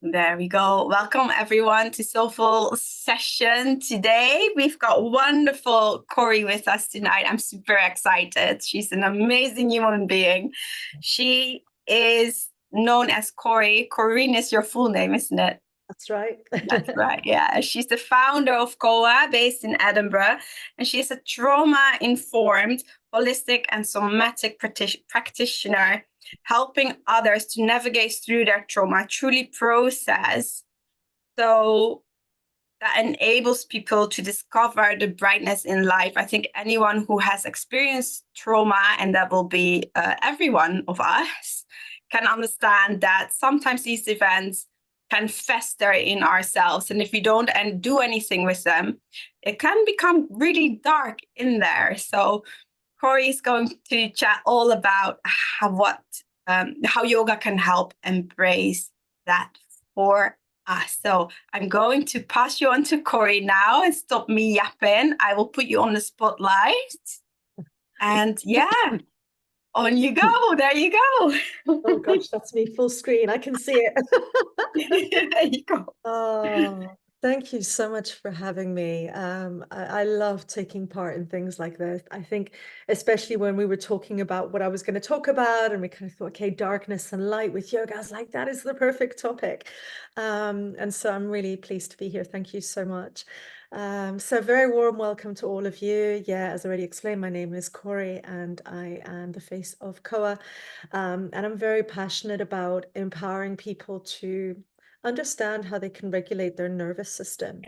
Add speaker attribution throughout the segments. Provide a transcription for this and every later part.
Speaker 1: There we go. Welcome everyone to Soulful Session. Today we've got wonderful Corey with us tonight. I'm super excited. She's an amazing human being. She is known as Corey. Corrine is your full name, isn't it?
Speaker 2: That's right.
Speaker 1: That's right. Yeah. She's the founder of COA based in Edinburgh, and she's a trauma-informed, holistic, and somatic practitioner, helping others to navigate through their trauma, truly process. So that enables people to discover the brightness in life. I think anyone who has experienced trauma, and that will be every one of us, can understand that sometimes these events can fester in ourselves. And if we don't and do anything with them, it can become really dark in there. So Corey is going to chat all about how yoga can help embrace that for us. So I'm going to pass you on to Corey now and stop me yapping. I will put you on the spotlight. And yeah, on you go. There you go.
Speaker 2: Oh gosh, that's me full screen. I can see it.
Speaker 1: There you go.
Speaker 2: Oh, thank you so much for having me. I love taking part in things like this. I think, especially when we were talking about what I was going to talk about, and we kind of thought, okay, darkness and light with yoga. I was like, that is the perfect topic. And so I'm really pleased to be here. Thank you so much. So very warm welcome to all of you. Yeah, as already explained, my name is Corey and I am the face of COA. And I'm very passionate about empowering people to understand how they can regulate their nervous system.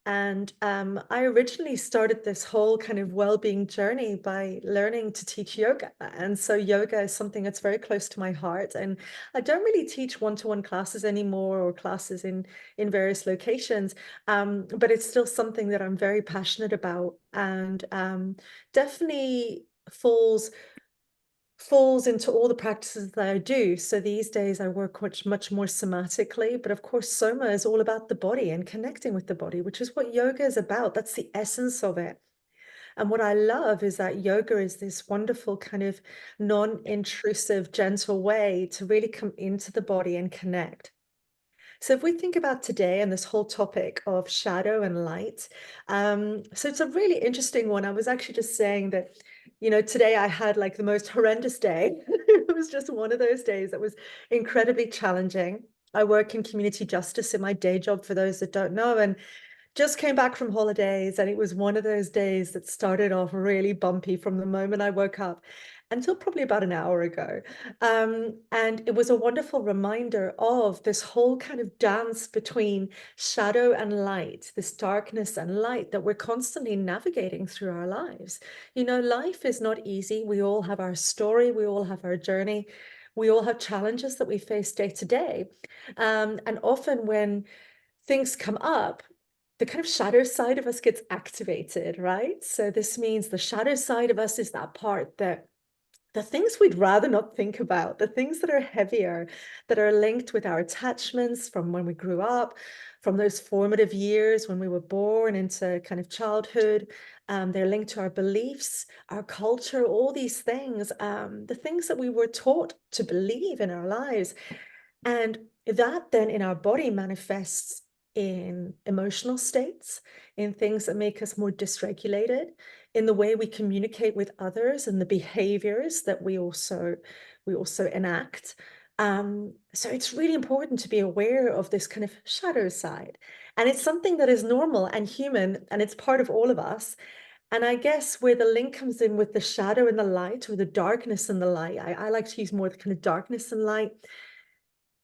Speaker 2: And I originally started this whole kind of well-being journey by learning to teach yoga. And so yoga is something that's very close to my heart. And I don't really teach one-to-one classes anymore or classes in various locations, but it's still something that I'm very passionate about and definitely falls into all the practices that I do. So these days I work much more somatically, but of course Soma is all about the body and connecting with the body, which is what yoga is about. That's the essence of it. And what I love is that yoga is this wonderful kind of non-intrusive, gentle way to really come into the body and connect. So if we think about today and this whole topic of shadow and light, so it's a really interesting one. I was actually just saying that, today I had like the most horrendous day. It was just one of those days that was incredibly challenging. I work in community justice in my day job, for those that don't know, and just came back from holidays, and it was one of those days that started off really bumpy from the moment I woke up until probably about an hour ago. And it was a wonderful reminder of this whole kind of dance between shadow and light, this darkness and light that we're constantly navigating through our lives. Life is not easy. We all have our story, we all have our journey. We all have challenges that we face day to day. And often when things come up, the kind of shadow side of us gets activated, right? So this means the shadow side of us is that part that the things we'd rather not think about, the things that are heavier, that are linked with our attachments from when we grew up, from those formative years when we were born into kind of childhood. They're linked to our beliefs, our culture, all these things, the things that we were taught to believe in our lives. And that then in our body manifests in emotional states, in things that make us more dysregulated, in the way we communicate with others and the behaviors that we also enact. So it's really important to be aware of this kind of shadow side. And it's something that is normal and human, and it's part of all of us. And I guess where the link comes in with the shadow and the light, or the darkness and the light, I like to use more the kind of darkness and light,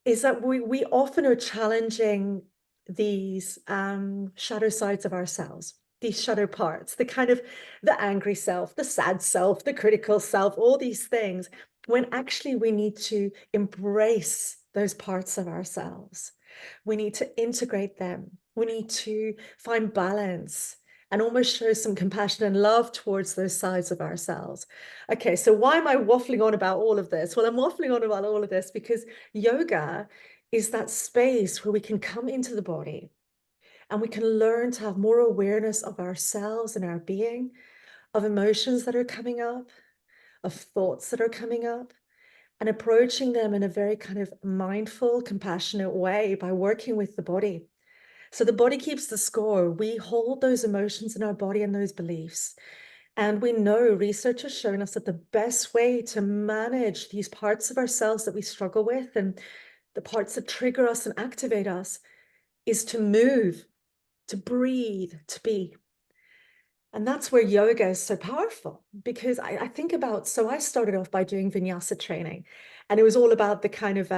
Speaker 2: is that we often are challenging these shadow sides of ourselves, these shadow parts, the kind of the angry self, the sad self, the critical self, all these things, when actually we need to embrace those parts of ourselves. We need to integrate them. We need to find balance and almost show some compassion and love towards those sides of ourselves. Okay, so why am I waffling on about all of this? Well, I'm waffling on about all of this because yoga is that space where we can come into the body and we can learn to have more awareness of ourselves and our being, of emotions that are coming up, of thoughts that are coming up, and approaching them in a very kind of mindful, compassionate way by working with the body. So the body keeps the score. We hold those emotions in our body and those beliefs. And we know research has shown us that the best way to manage these parts of ourselves that we struggle with and the parts that trigger us and activate us is to move, to breathe, to be. And that's where yoga is so powerful, because I think about, so I started off by doing vinyasa training, and it was all about the kind of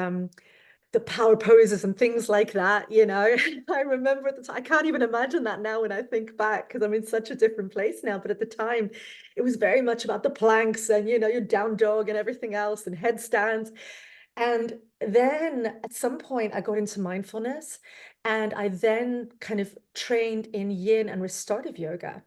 Speaker 2: the power poses and things like that, you know. I remember at the time, I can't even imagine that now when I think back, because I'm in such a different place now. But at the time, it was very much about the planks and, you know, your down dog and everything else and headstands. And then at some point, I got into mindfulness, and I then kind of trained in yin and restorative yoga.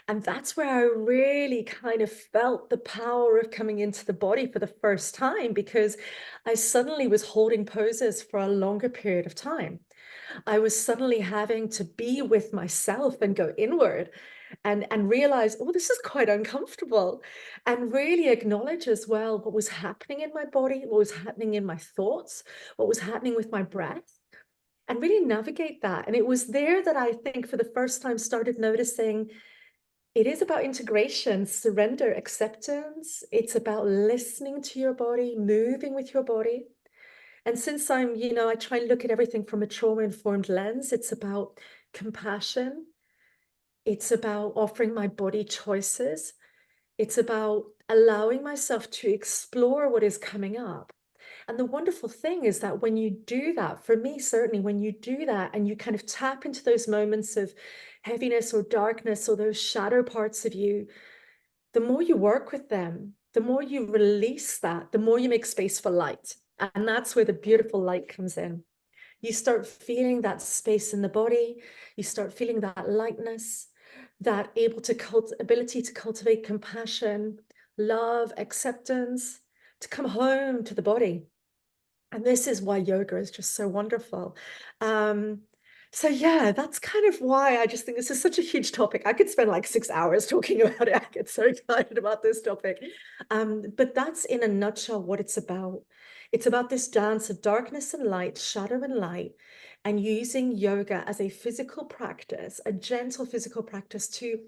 Speaker 2: And that's where I really kind of felt the power of coming into the body for the first time, because I suddenly was holding poses for a longer period of time. I was suddenly having to be with myself and go inward and realize, oh, this is quite uncomfortable, and really acknowledge as well what was happening in my body, what was happening in my thoughts, what was happening with my breath, and really navigate that. And it was there that I think for the first time started noticing it is about integration, surrender, acceptance. It's about listening to your body, moving with your body. And since I'm, you know, I try and look at everything from a trauma-informed lens, it's about compassion. It's about offering my body choices. It's about allowing myself to explore what is coming up. And the wonderful thing is that when you do that, for me, certainly when you do that and you kind of tap into those moments of heaviness or darkness or those shadow parts of you, the more you work with them, the more you release that, the more you make space for light. And that's where the beautiful light comes in. You start feeling that space in the body. You start feeling that lightness, that ability to cultivate compassion, love, acceptance, to come home to the body. And this is why yoga is just so wonderful. Um, so yeah, that's kind of why I just think this is such a huge topic. I could spend like 6 hours talking about it. I get so excited about this topic. But that's in a nutshell what it's about. It's about this dance of darkness and light, shadow and light, and using yoga as a physical practice, a gentle physical practice to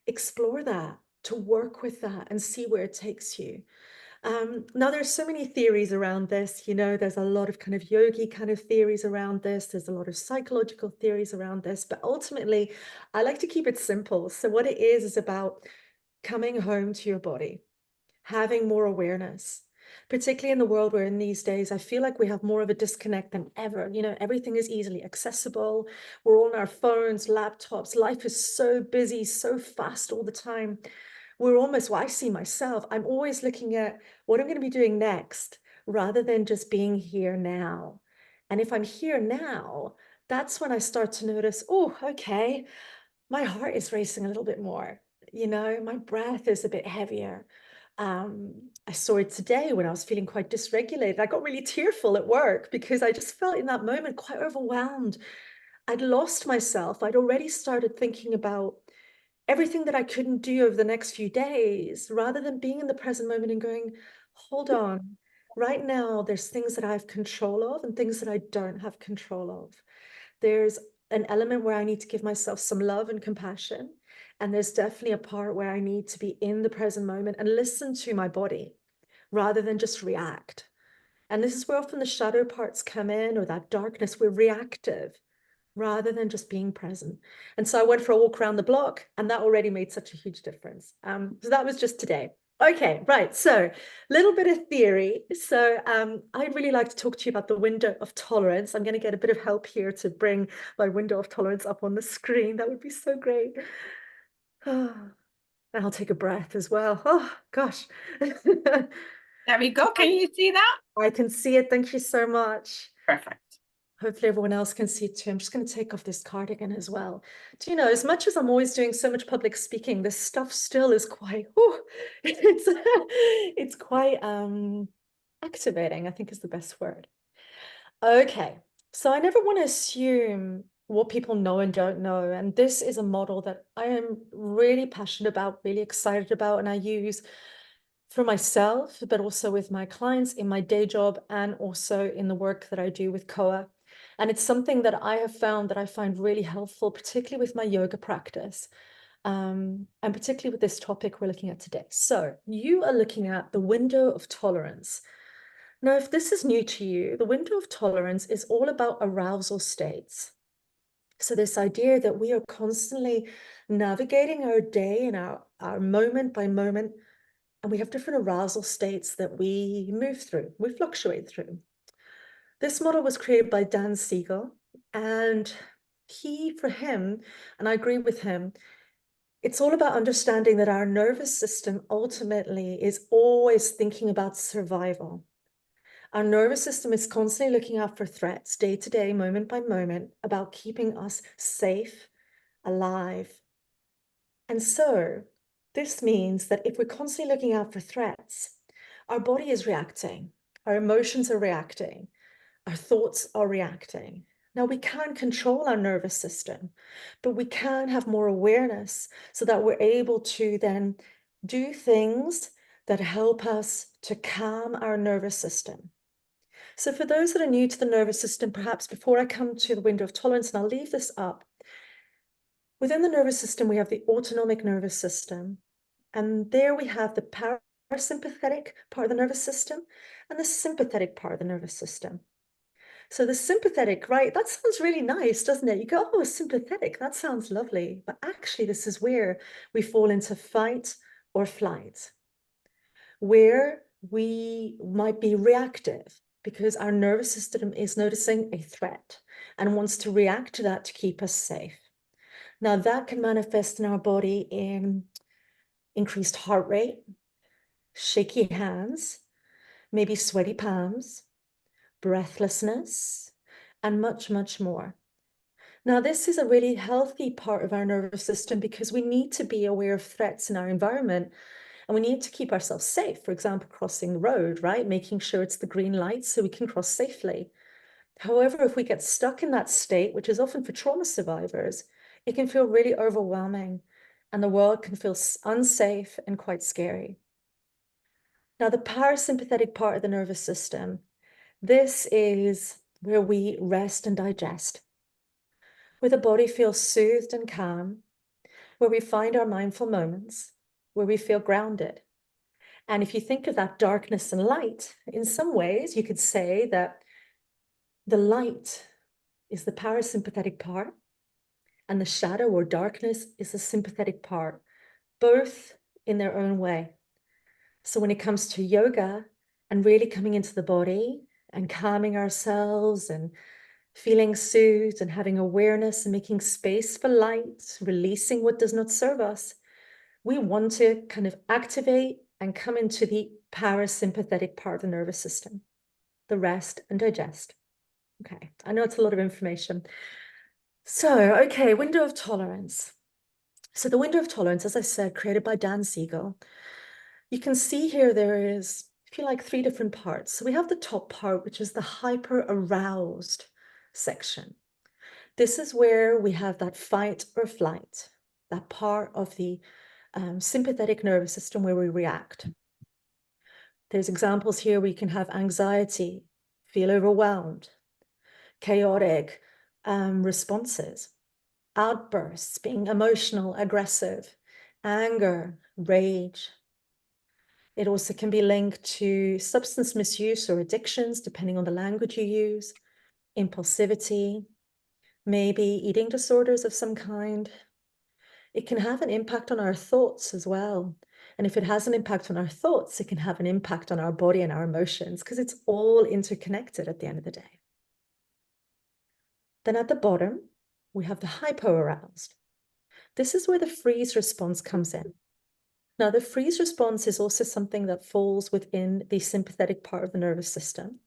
Speaker 2: explore that, to work with that and see where it takes you. Now, there's so many theories around this. You know, there's a lot of kind of yogi kind of theories around this. There's a lot of psychological theories around this. But ultimately, I like to keep it simple. So what it is about coming home to your body, having more awareness, particularly in the world we're in these days. I feel like we have more of a disconnect than ever. You know, everything is easily accessible. We're all on our phones, laptops. Life is so busy, so fast all the time. We're almost, well, I see myself, I'm always looking at what I'm going to be doing next rather than just being here now. And if I'm here now, that's when I start to notice, oh, okay, my heart is racing a little bit more. You know, my breath is a bit heavier. I saw it today when I was feeling quite dysregulated. I got really tearful at work because I just felt in that moment quite overwhelmed. I'd lost myself. I'd already started thinking about everything that I couldn't do over the next few days, rather than being in the present moment and going, hold on, right now, there's things that I have control of and things that I don't have control of. There's an element where I need to give myself some love and compassion. And there's definitely a part where I need to be in the present moment and listen to my body rather than just react. And this is where often the shadow parts come in, or that darkness. We're reactive rather than just being present. And so I went for a walk around the block, and that already made such a huge difference. So that was just today. Okay, right. So a little bit of theory. So I'd really like to talk to you about the window of tolerance. I'm going to get a bit of help here to bring my window of tolerance up on the screen. That would be so great. And I'll take a breath as well. Oh, gosh.
Speaker 1: There we go. Can you see that?
Speaker 2: I can see it. Thank you so much.
Speaker 1: Perfect.
Speaker 2: Hopefully everyone else can see it too. I'm just going to take off this cardigan as well. Do you know, as much as I'm always doing so much public speaking, this stuff still is quite, it's quite activating, I think is the best word. Okay, so I never want to assume what people know and don't know. And this is a model that I am really passionate about, really excited about, and I use for myself, but also with my clients in my day job and also in the work that I do with Koa. And it's something that I have found that I find really helpful, particularly with my yoga practice, and particularly with this topic we're looking at today. So you are looking at the window of tolerance. Now, if this is new to you, the window of tolerance is all about arousal states. So this idea that we are constantly navigating our day and our moment by moment, and we have different arousal states that we move through, we fluctuate through. This model was created by Dan Siegel, and for him, and I agree with him, it's all about understanding that our nervous system ultimately is always thinking about survival. Our nervous system is constantly looking out for threats day to day, moment by moment, about keeping us safe, alive. And so this means that if we're constantly looking out for threats, our body is reacting, our emotions are reacting, our thoughts are reacting. Now, we can't control our nervous system, but we can have more awareness so that we're able to then do things that help us to calm our nervous system. So for those that are new to the nervous system, perhaps before I come to the window of tolerance, and I'll leave this up, within the nervous system, we have the autonomic nervous system, and there we have the parasympathetic part of the nervous system and the sympathetic part of the nervous system. So the sympathetic, right, that sounds really nice, doesn't it? You go, oh, sympathetic, that sounds lovely. But actually, this is where we fall into fight or flight, where we might be reactive because our nervous system is noticing a threat and wants to react to that to keep us safe. Now, that can manifest in our body in increased heart rate, shaky hands, maybe sweaty palms, breathlessness, and much, much more. Now, this is a really healthy part of our nervous system because we need to be aware of threats in our environment and we need to keep ourselves safe. For example, crossing the road, right? Making sure it's the green light so we can cross safely. However, if we get stuck in that state, which is often for trauma survivors, it can feel really overwhelming and the world can feel unsafe and quite scary. Now, the parasympathetic part of the nervous system, this is where we rest and digest, where the body feels soothed and calm, where we find our mindful moments, where we feel grounded. And if you think of that darkness and light, in some ways, you could say that the light is the parasympathetic part and the shadow or darkness is the sympathetic part, both in their own way. So when it comes to yoga and really coming into the body and calming ourselves and feeling soothed and having awareness and making space for light, releasing what does not serve us, we want to kind of activate and come into the parasympathetic part of the nervous system, the rest and digest. Okay, I know it's a lot of information. So, okay, window of tolerance. So the window of tolerance, as I said, created by Dan Siegel. You can see here there is, if you like, 3 different parts. So we have the top part, which is the hyper-aroused section. This is where we have that fight or flight, that part of the sympathetic nervous system where we react. There's examples here where you can have anxiety, feel overwhelmed, chaotic responses, outbursts, being emotional, aggressive, anger, rage. It also can be linked to substance misuse or addictions, depending on the language you use, impulsivity, maybe eating disorders of some kind. It can have an impact on our thoughts as well. And if it has an impact on our thoughts, it can have an impact on our body and our emotions because it's all interconnected at the end of the day. Then at the bottom, we have the hypoaroused. This is where the freeze response comes in. Now, the freeze response is also something that falls within the sympathetic part of the nervous system.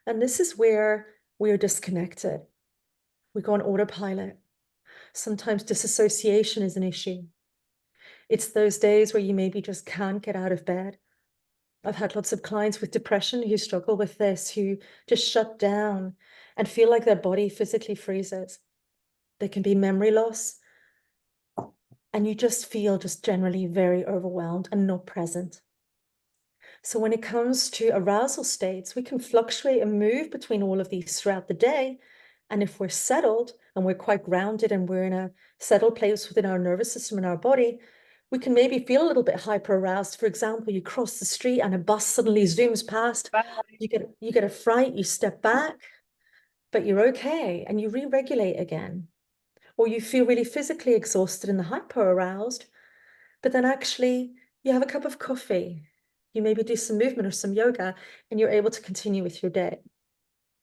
Speaker 2: And this is where we are disconnected. We go on autopilot. Sometimes disassociation is an issue. It's those days where you maybe just can't get out of bed. I've had lots of clients with depression who struggle with this, who just shut down and feel like their body physically freezes. There can be memory loss, and you just feel just generally very overwhelmed and not present. So when it comes to arousal states, we can fluctuate and move between all of these throughout the day. And if we're settled and we're quite grounded and we're in a settled place within our nervous system and our body, we can maybe feel a little bit hyper aroused. For example, you cross the street and a bus suddenly zooms past. You get a fright, you step back, but you're okay and you re-regulate again. Or you feel really physically exhausted and hyper aroused, but then actually you have a cup of coffee, you maybe do some movement or some yoga, and you're able to continue with your day.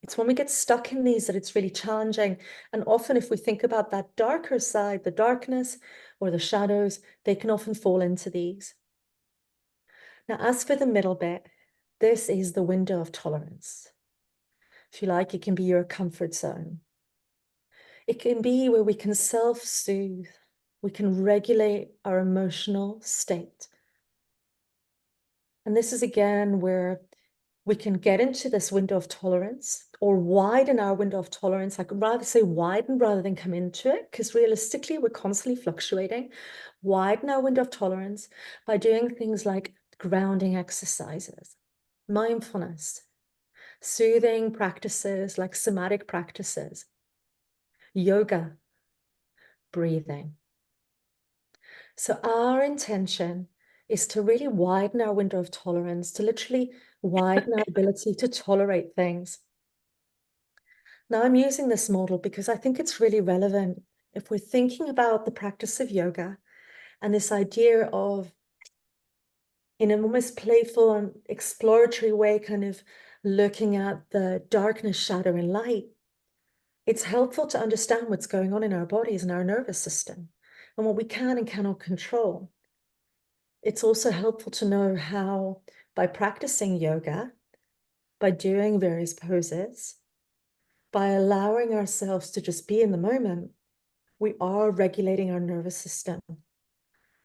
Speaker 2: It's when we get stuck in these that it's really challenging. And often, if we think about that darker side, the darkness or the shadows, they can often fall into these. Now, as for the middle bit, this is the window of tolerance. If you like, it can be your comfort zone. It can be where we can self-soothe, we can regulate our emotional state. And this is again where we can get into this window of tolerance or widen our window of tolerance. I could rather say widen rather than come into it, because realistically, we're constantly fluctuating. Widen our window of tolerance by doing things like grounding exercises, mindfulness, soothing practices like somatic practices, yoga, breathing. So our intention is to really widen our window of tolerance, to literally widen our ability to tolerate things. Now, I'm using this model because I think it's really relevant if we're thinking about the practice of yoga and this idea of, in an almost playful and exploratory way, kind of looking at the darkness, shadow, and light. It's helpful to understand what's going on in our bodies and our nervous system and what we can and cannot control. It's also helpful to know how, by practicing yoga, by doing various poses, by allowing ourselves to just be in the moment, we are regulating our nervous system.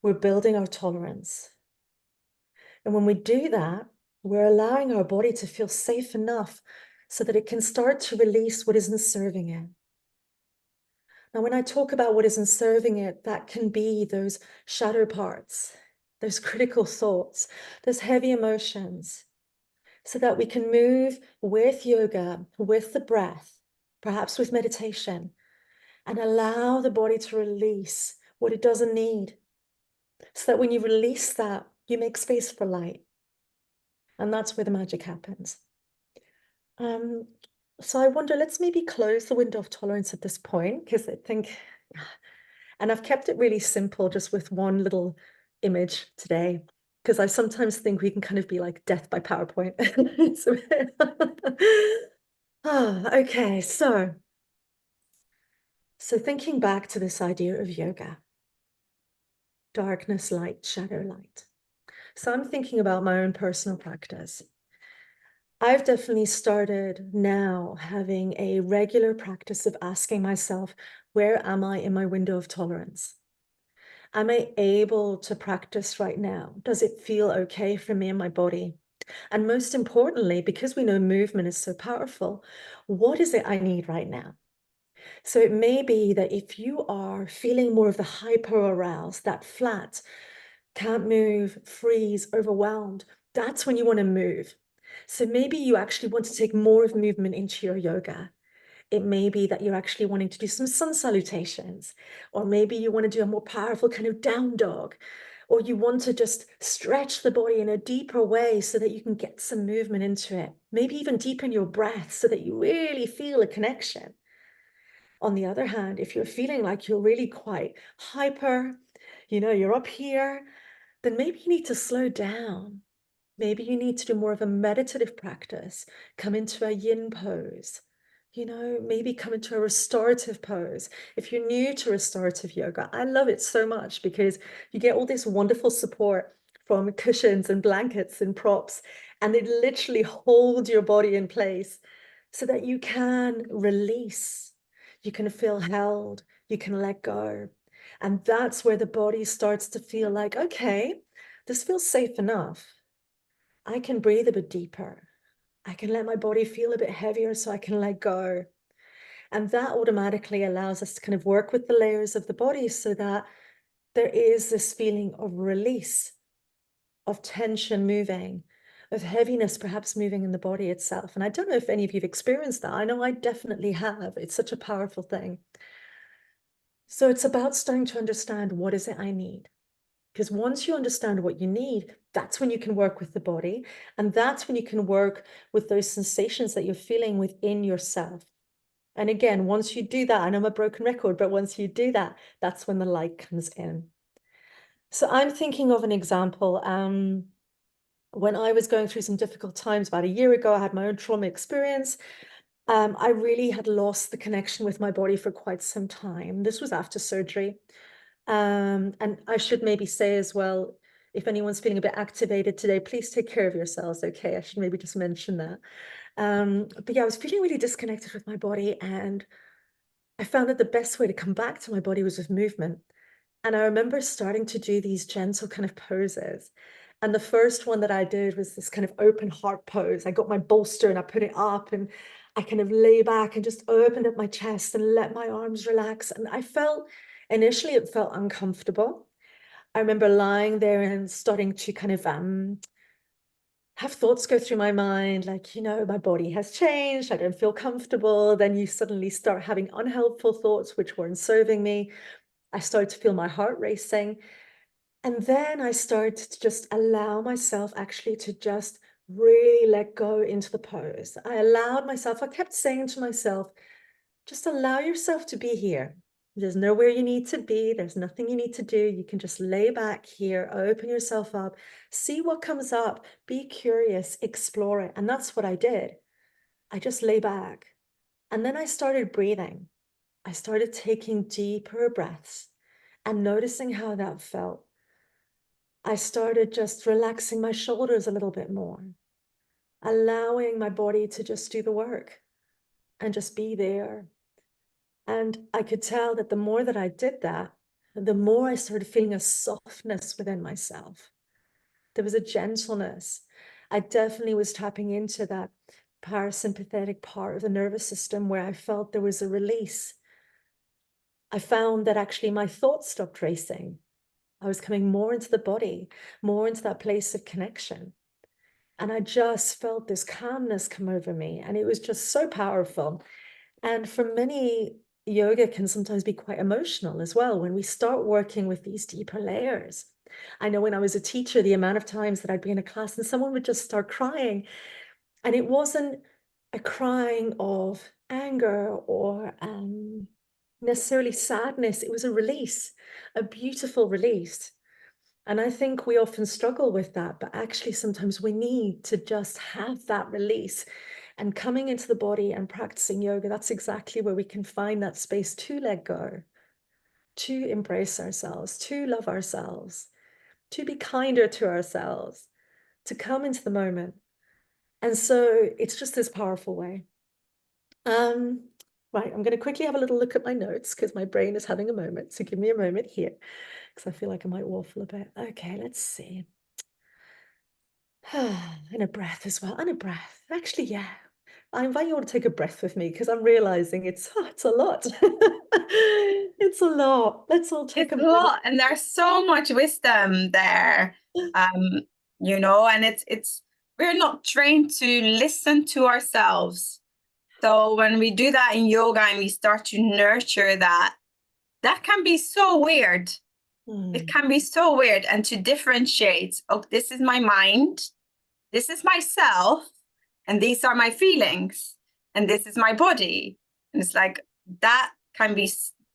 Speaker 2: We're building our tolerance. And when we do that, we're allowing our body to feel safe enough so that it can start to release what isn't serving it. Now, when I talk about what isn't serving it, that can be those shadow parts, those critical thoughts, those heavy emotions, so that we can move with yoga, with the breath, perhaps with meditation, and allow the body to release what it doesn't need. So that when you release that, you make space for light. And that's where the magic happens. So I wonder, let's maybe close the window of tolerance at this point, because I think, and I've kept it really simple, just with one little image today, because I sometimes think we can kind of be like death by PowerPoint. Okay, so thinking back to this idea of yoga, darkness, light, shadow, light. So I'm thinking about my own personal practice. I've definitely started now having a regular practice of asking myself, where am I in my window of tolerance? Am I able to practice right now? Does it feel okay for me and my body? And most importantly, because we know movement is so powerful, what is it I need right now? So it may be that if you are feeling more of the hyper aroused, that flat, can't move, freeze, overwhelmed, that's when you want to move. So maybe you actually want to take more of movement into your yoga. It may be that you're actually wanting to do some sun salutations, or maybe you want to do a more powerful kind of down dog, or you want to just stretch the body in a deeper way so that you can get some movement into it. Maybe even deepen your breath so that you really feel a connection. On the other hand, if you're feeling like you're really quite hyper, you're up here, then maybe you need to slow down. Maybe you need to do more of a meditative practice, come into a yin pose, maybe come into a restorative pose. If you're new to restorative yoga, I love it so much because you get all this wonderful support from cushions and blankets and props, and they literally hold your body in place so that you can release, you can feel held, you can let go. And that's where the body starts to feel like, okay, this feels safe enough. I can breathe a bit deeper. I can let my body feel a bit heavier so I can let go. And that automatically allows us to kind of work with the layers of the body so that there is this feeling of release, of tension moving, of heaviness perhaps moving in the body itself. And I don't know if any of you've experienced that. I know I definitely have. It's such a powerful thing. So it's about starting to understand, what is it I need? Because once you understand what you need, that's when you can work with the body. And that's when you can work with those sensations that you're feeling within yourself. And again, once you do that, I know I'm a broken record, but once you do that, that's when the light comes in. So I'm thinking of an example. When I was going through some difficult times about a year ago, I had my own trauma experience. I really had lost the connection with my body for quite some time. This was after surgery. And I should maybe say as well, if anyone's feeling a bit activated today, please take care of yourselves, okay? I should maybe just mention that. But yeah, I was feeling really disconnected with my body, and I found that the best way to come back to my body was with movement. And I remember starting to do these gentle kind of poses. And the first one that I did was this kind of open heart pose. I got my bolster and I put it up, and I kind of lay back and just opened up my chest and let my arms relax. And I felt, initially it felt uncomfortable. I remember lying there and starting to kind of have thoughts go through my mind, like, my body has changed. I don't feel comfortable. Then you suddenly start having unhelpful thoughts, which weren't serving me. I started to feel my heart racing. And then I started to just allow myself actually to just really let go into the pose. I allowed myself, I kept saying to myself, just allow yourself to be here. There's nowhere you need to be. There's nothing you need to do. You can just lay back here, open yourself up, see what comes up, be curious, explore it. And that's what I did. I just lay back. And then I started breathing. I started taking deeper breaths and noticing how that felt. I started just relaxing my shoulders a little bit more, allowing my body to just do the work and just be there. And I could tell that the more that I did that, the more I started feeling a softness within myself. There was a gentleness. I definitely was tapping into that parasympathetic part of the nervous system where I felt there was a release. I found that actually my thoughts stopped racing. I was coming more into the body, more into that place of connection. And I just felt this calmness come over me. And it was just so powerful. And for many, yoga can sometimes be quite emotional as well when we start working with these deeper layers. I know when I was a teacher, the amount of times that I'd be in a class and someone would just start crying. And it wasn't a crying of anger or necessarily sadness. It was a release, a beautiful release. And I think we often struggle with that, but actually sometimes we need to just have that release. And coming into the body and practicing yoga, that's exactly where we can find that space to let go, to embrace ourselves, to love ourselves, to be kinder to ourselves, to come into the moment. And so it's just this powerful way. Um, right, I'm going to quickly have a little look at my notes because my brain is having a moment. So give me a moment here because I feel like I might waffle a bit. Okay, let's see. And a breath as well, and a breath. Actually, yeah. I invite you all to take a breath with me because I'm realizing it's a lot. It's a lot. Let's all take
Speaker 1: It's
Speaker 2: a
Speaker 1: a
Speaker 2: moment.
Speaker 1: lot, and there's so much wisdom there. Um, and it's we're not trained to listen to ourselves. So when we do that in yoga and we start to nurture that, that can be so weird. It can be so weird. And to differentiate, oh, this is my mind, this is myself, and these are my feelings, and this is my body. And it's like that can be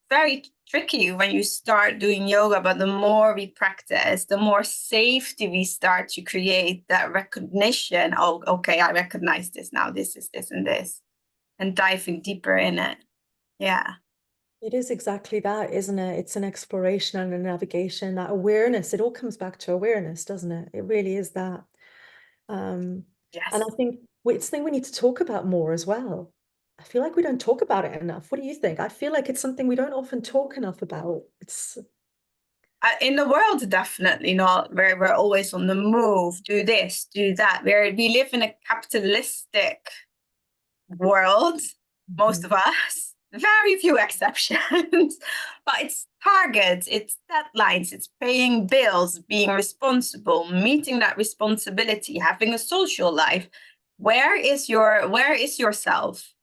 Speaker 1: very tricky when you start doing yoga, but the more we practice, the more safety we start to create, that recognition. Oh, okay, I recognize this now. This is this and this, and diving deeper in it. Yeah.
Speaker 2: It is exactly that, isn't it? It's an exploration and a navigation, that awareness. It all comes back to awareness, doesn't it? It really is that. And
Speaker 1: Yes.
Speaker 2: I think it's something we need to talk about more as well. I feel like we don't talk about it enough. What do you think? I feel like it's something we don't often talk enough about. It's
Speaker 1: In the world, definitely not. Where we're always on the move, do this, do that. We live in a capitalistic world, most of us. very few exceptions, but it's targets, it's deadlines, it's paying bills, being responsible, meeting that responsibility, having a social life. Where is yourself?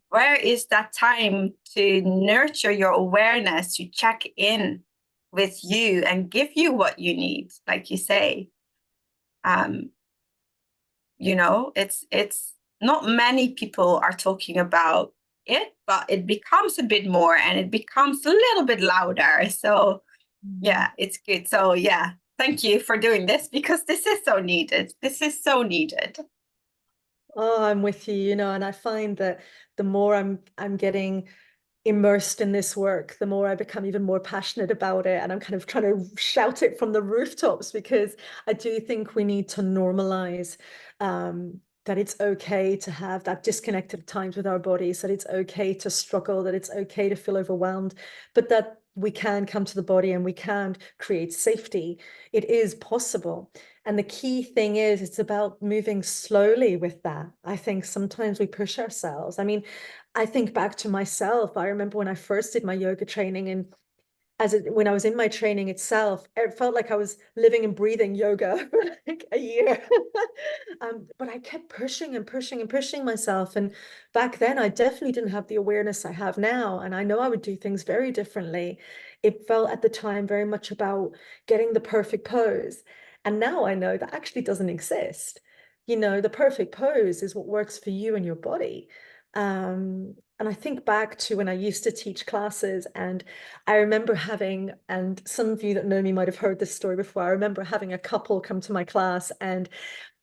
Speaker 1: Where is that time to nurture your awareness, to check in with you and give you what you need, like you say? Um, it's not many people are talking about it, but it becomes a bit more and it becomes a little bit louder. So yeah, it's good. So yeah, thank you for doing this, because this is so needed. This is so needed.
Speaker 2: Oh, I'm with you, and I find that the more I'm getting immersed in this work, the more I become even more passionate about it. And I'm kind of trying to shout it from the rooftops, because I do think we need to normalize that it's okay to have that disconnected times with our bodies, that it's okay to struggle, that it's okay to feel overwhelmed, but that we can come to the body and we can create safety. It is possible. And the key thing is, it's about moving slowly with that. I think sometimes we push ourselves. I mean, I think back to myself. I remember when I first did my yoga training, and when I was in my training itself, it felt like I was living and breathing yoga for like a year. But I kept pushing and pushing and pushing myself. And back then, I definitely didn't have the awareness I have now. And I know I would do things very differently. It felt at the time very much about getting the perfect pose. And now I know that actually doesn't exist. The perfect pose is what works for you and your body. And I think back to when I used to teach classes, and I remember having, and some of you that know me might have heard this story before, I remember having a couple come to my class, and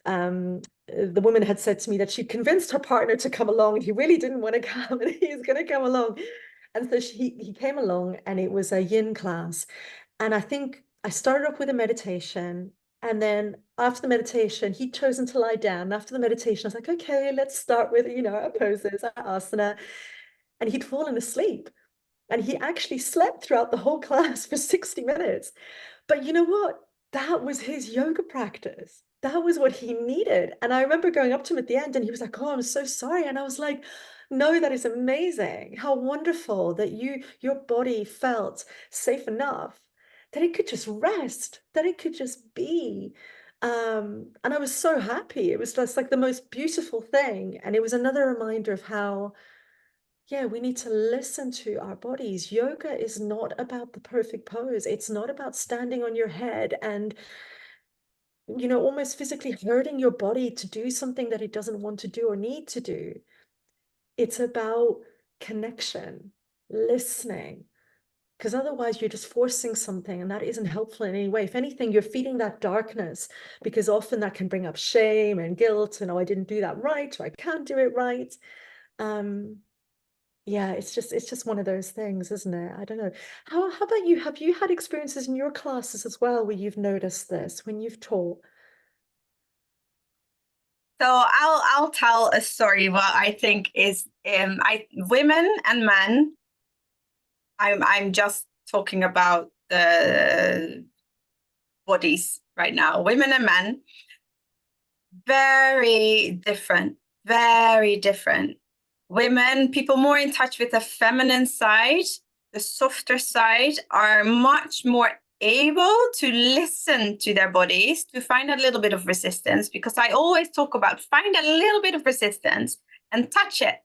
Speaker 2: the woman had said to me that she convinced her partner to come along, and he really didn't want to come, and he's going to come along. And so he came along, and it was a yin class. And I think I started off with a meditation. And then after the meditation, he'd chosen to lie down. After the meditation, I was like, okay, let's start with, our poses, our asana. And he'd fallen asleep. And he actually slept throughout the whole class for 60 minutes. But you know what? That was his yoga practice. That was what he needed. And I remember going up to him at the end, and he was like, oh, I'm so sorry. And I was like, no, that is amazing. How wonderful that your body felt safe enough that it could just rest, that it could just be. And I was so happy. It was just like the most beautiful thing. And it was another reminder of how, yeah, we need to listen to our bodies. Yoga is not about the perfect pose. It's not about standing on your head and, almost physically hurting your body to do something that it doesn't want to do or need to do. It's about connection, listening, because otherwise you're just forcing something, and that isn't helpful in any way. If anything, you're feeding that darkness, because often that can bring up shame and guilt, and, oh, I didn't do that right, or I can't do it right. Yeah, it's just one of those things, isn't it? I don't know. How about you? Have you had experiences in your classes as well where you've noticed this when you've taught?
Speaker 1: So I'll tell a story. What I think is, I women and men. I'm just talking about the bodies right now. Women and men, very different, very different. Women, people more in touch with the feminine side, the softer side, are much more able to listen to their bodies, to find a little bit of resistance, because I always talk about find a little bit of resistance and touch it.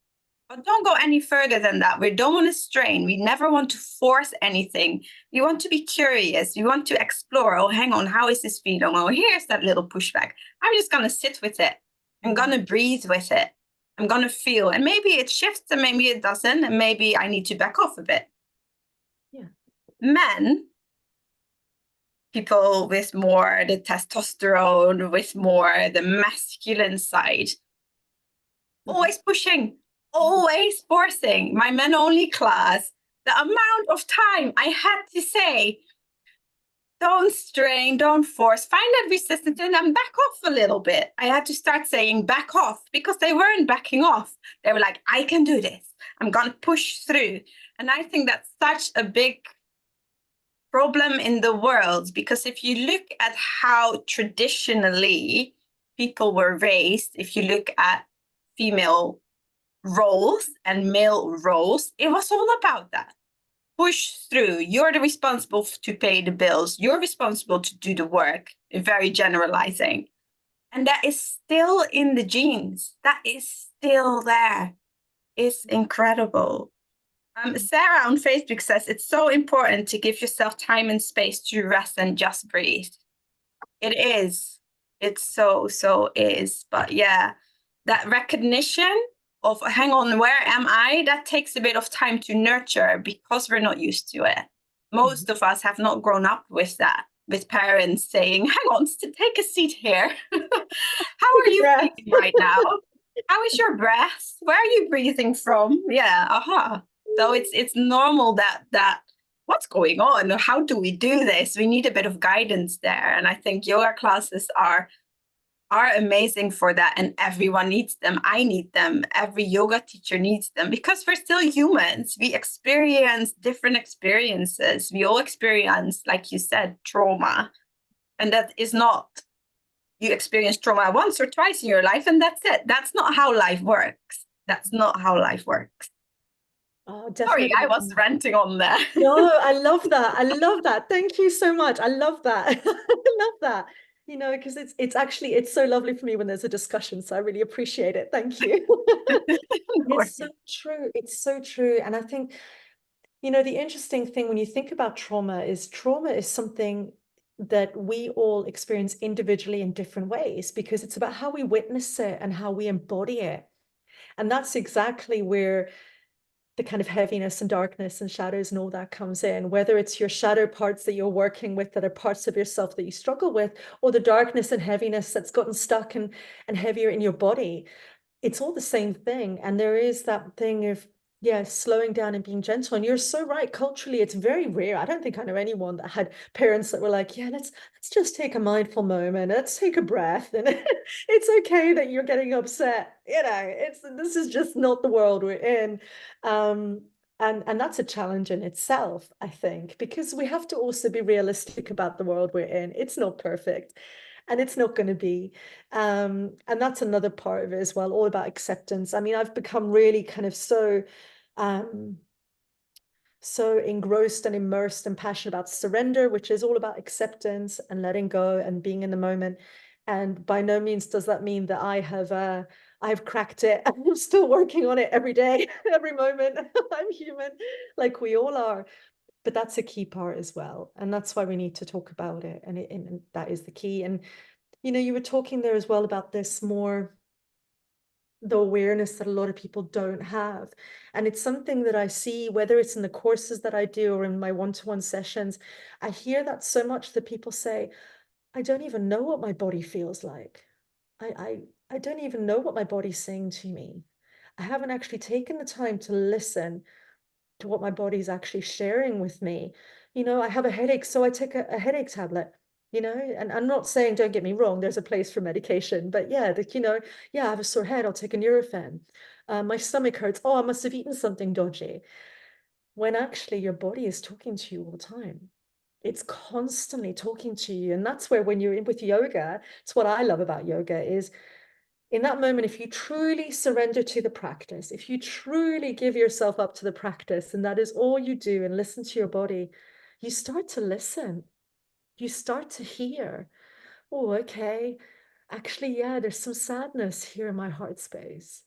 Speaker 1: But don't go any further than that. We don't want to strain. We never want to force anything. We want to be curious. We want to explore. Oh, hang on. How is this feeling? Oh, here's that little pushback. I'm just going to sit with it. I'm going to breathe with it. I'm going to feel. And maybe it shifts and maybe it doesn't. And maybe I need to back off a bit.
Speaker 2: Yeah.
Speaker 1: Men, people with more the testosterone, with more the masculine side, always pushing, always forcing. My men only class, the amount of time I had to say, don't strain, don't force, find that resistance and then back off a little bit. I had to start saying back off, because they weren't backing off. They were like, I can do this. I'm going to push through. And I think that's such a big problem in the world, because if you look at how traditionally people were raised, if you look at female roles and male roles, it was all about that. Push through. You're the responsible to pay the bills. You're responsible to do the work. Very generalizing. And that is still in the genes. That is still there. It's incredible. Sarah on Facebook says it's so important to give yourself time and space to rest and just breathe. It is. It so is. But yeah, that recognition of, hang on, where am I? That takes a bit of time to nurture because we're not used to it. Most of us have not grown up with that, with parents saying, hang on, take a seat here. How are you feeling right now? How is your breath? Where are you breathing from? Yeah, So it's normal that what's going on? How do we do this? We need a bit of guidance there. And I think yoga classes are amazing for that, and everyone needs them. I need them. Every yoga teacher needs them because we're still humans. We experience different experiences. We all experience, like you said, trauma. And that is not, you experience trauma once or twice in your life and that's it. That's not how life works. That's not how life works.
Speaker 2: Oh,
Speaker 1: Sorry,
Speaker 2: definitely.
Speaker 1: I was ranting on there.
Speaker 2: No, I love that. I love that. Thank you so much. I love that. I love that. You know, because it's actually it's so lovely for me when there's a discussion. So I really appreciate it. Thank you. It's so true. It's so true. And I think, you know, the interesting thing when you think about trauma is something that we all experience individually in different ways because it's about how we witness it and how we embody it. And that's exactly where the kind of heaviness and darkness and shadows and all that comes in, whether it's your shadow parts that you're working with that are parts of yourself that you struggle with, or the darkness and heaviness that's gotten stuck and heavier in your body. It's all the same thing. And there is that thing of, yeah, slowing down and being gentle. And you're so right. Culturally, it's very rare. I don't think I know anyone that had parents that were like, yeah, let's just take a mindful moment. Let's take a breath. And it's okay that you're getting upset. You know, this is just not the world we're in. And that's a challenge in itself, I think, because we have to also be realistic about the world we're in. It's not perfect. And it's not going to be. And that's another part of it as well, all about acceptance. I mean, I've become really kind of um, so engrossed and immersed and passionate about surrender, which is all about acceptance and letting go and being in the moment. And by no means does that mean that I've cracked it. I'm still working on it every day, every moment. I'm human, like we all are. But that's a key part as well. And that's why we need to talk about it. And that is the key. And you know, you were talking there as well about this more, the awareness that a lot of people don't have. And it's something that I see, whether it's in the courses that I do or in my one-to-one sessions, I hear that so much that people say, I don't even know what my body feels like. I don't even know what my body's saying to me. I haven't actually taken the time to listen to what my body's actually sharing with me. You know, I have a headache, so I take a headache tablet, you know, and I'm not saying, don't get me wrong, there's a place for medication, but yeah, you know, yeah, I have a sore head, I'll take a Nurofen. My stomach hurts. Oh, I must have eaten something dodgy. When actually your body is talking to you all the time. It's constantly talking to you. And that's where when you're in with yoga, it's what I love about yoga is in that moment, if you truly surrender to the practice, if you truly give yourself up to the practice, and that is all you do and listen to your body, you start to listen. You start to hear, oh, okay, actually, yeah, there's some sadness here in my heart space.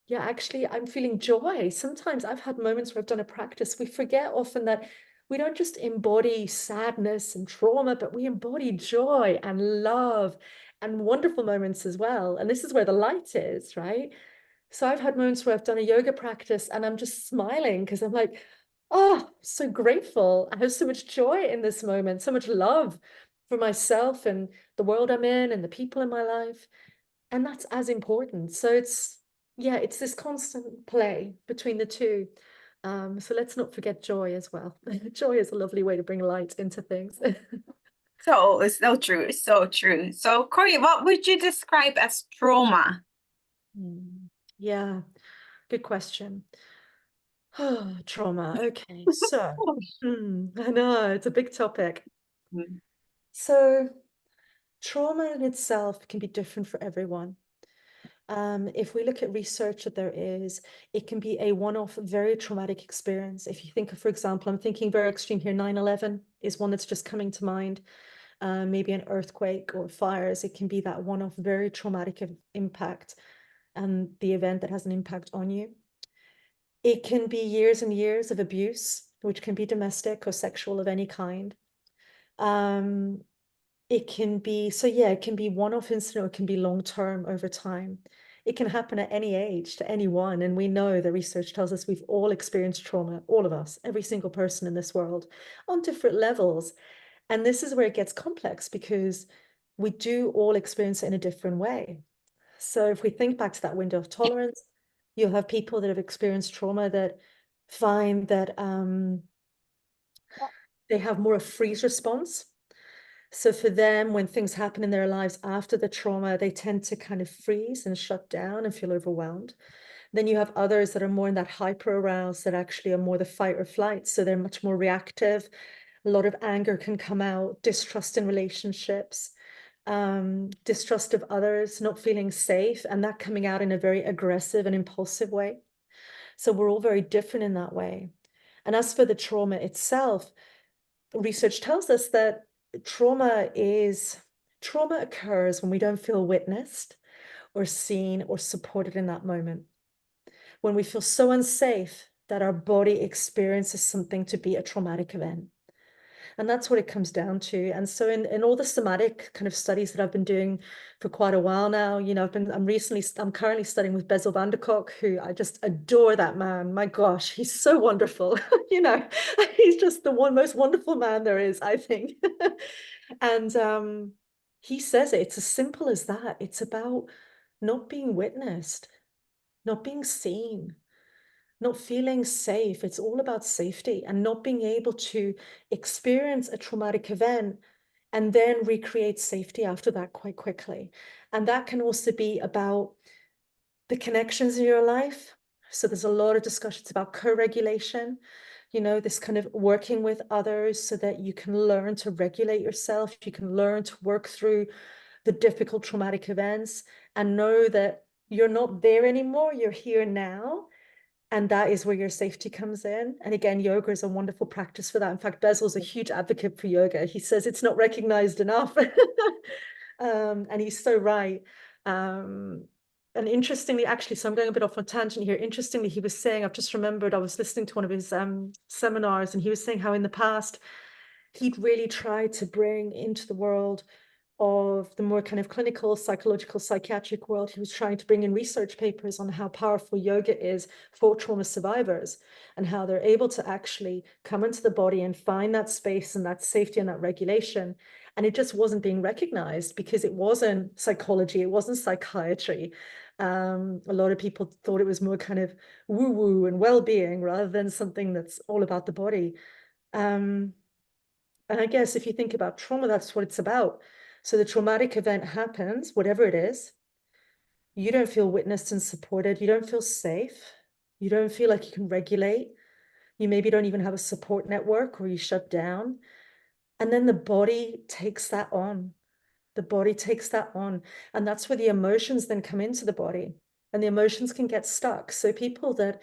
Speaker 2: Yeah, actually, I'm feeling joy. Sometimes I've had moments where I've done a practice. We forget often that we don't just embody sadness and trauma, but we embody joy and love and wonderful moments as well. And this is where the light is, right? So I've had moments where I've done a yoga practice and I'm just smiling because I'm like, oh, so grateful. I have so much joy in this moment, so much love for myself and the world I'm in and the people in my life. And that's as important. So yeah, it's this constant play between the two. So let's not forget joy as well. Joy is a lovely way to bring light into things.
Speaker 1: So it's so true. So true. So Corey, what would you describe as trauma?
Speaker 2: Yeah, good question. Oh, trauma. Okay, so I know it's a big topic.
Speaker 1: Mm.
Speaker 2: So trauma in itself can be different for everyone. If we look at research that there is, it can be a one-off, very traumatic experience. If you think of, for example, I'm thinking very extreme here, 9/11 is one that's just coming to mind. Maybe an earthquake or fires. It can be that one-off, very traumatic impact, and the event that has an impact on you. It can be years and years of abuse, which can be domestic or sexual of any kind. Um, it can be, so yeah, it can be one-off incident, or it can be long-term over time. It can happen at any age to anyone. And we know the research tells us we've all experienced trauma, all of us, every single person in this world, on different levels. And this is where it gets complex, because we do all experience it in a different way. So if we think back to that window of tolerance, you'll have people that have experienced trauma that find that they have more of a freeze response. So for them, when things happen in their lives after the trauma, they tend to kind of freeze and shut down and feel overwhelmed. Then you have others that are more in that hyper aroused, that actually are more the fight or flight. So they're much more reactive. A lot of anger can come out, distrust in relationships, distrust of others, not feeling safe, and that coming out in a very aggressive and impulsive way. So we're all very different in that way. And as for the trauma itself, research tells us that trauma occurs when we don't feel witnessed or seen or supported in that moment. When we feel so unsafe that our body experiences something to be a traumatic event. And that's what it comes down to. And so in all the somatic kind of studies that I've been doing for quite a while now, you know, I'm currently studying with Bessel van der Kolk, who I just adore that man. My gosh, he's so wonderful. You know, he's just the most wonderful man there is, I think. And he says it's as simple as that. It's about not being witnessed, not being seen, not feeling safe. It's all about safety and not being able to experience a traumatic event and then recreate safety after that quite quickly. And that can also be about the connections in your life. So there's a lot of discussions about co-regulation, you know, this kind of working with others so that you can learn to regulate yourself. You can learn to work through the difficult traumatic events and know that you're not there anymore. You're here now. And that is where your safety comes in. And again, yoga is a wonderful practice for that. In fact, Bezel's a huge advocate for yoga. He says it's not recognized enough. And he's so right. And interestingly, actually, so I'm going a bit off on a tangent here. Interestingly, he was saying, I've just remembered, I was listening to one of his seminars, and he was saying how in the past, he'd really tried to bring into the world of the more kind of clinical, psychological, psychiatric world. He was trying to bring in research papers on how powerful yoga is for trauma survivors and how they're able to actually come into the body and find that space and that safety and that regulation. And it just wasn't being recognized because it wasn't psychology, it wasn't psychiatry. A lot of people thought it was more kind of woo-woo and well-being rather than something that's all about the body. And I guess if you think about trauma, that's what it's about. So the traumatic event happens, whatever it is. You don't feel witnessed and supported. You don't feel safe. You don't feel like you can regulate. You maybe don't even have a support network, or you shut down. And then the body takes that on. The body takes that on. And that's where the emotions then come into the body. And the emotions can get stuck. So people that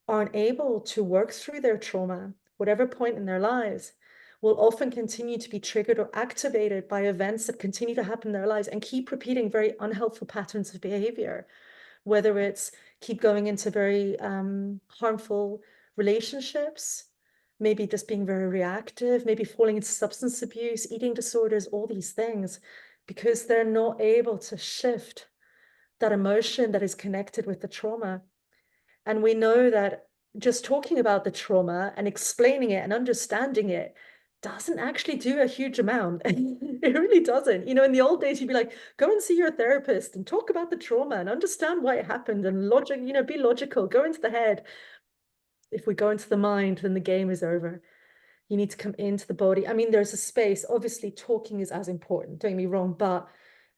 Speaker 2: aren't able to work through their trauma, whatever point in their lives, will often continue to be triggered or activated by events that continue to happen in their lives and keep repeating very unhelpful patterns of behavior, whether it's keep going into very harmful relationships, maybe just being very reactive, maybe falling into substance abuse, eating disorders, all these things, because they're not able to shift that emotion that is connected with the trauma. And we know that just talking about the trauma and explaining it and understanding it doesn't actually do a huge amount. It really doesn't. You know, in the old days, you'd be like, go and see your therapist and talk about the trauma and understand why it happened and logic, you know, be logical, go into the head. If we go into the mind, then the game is over. You need to come into the body. I mean, there's a space. Obviously, talking is as important, don't get me wrong, but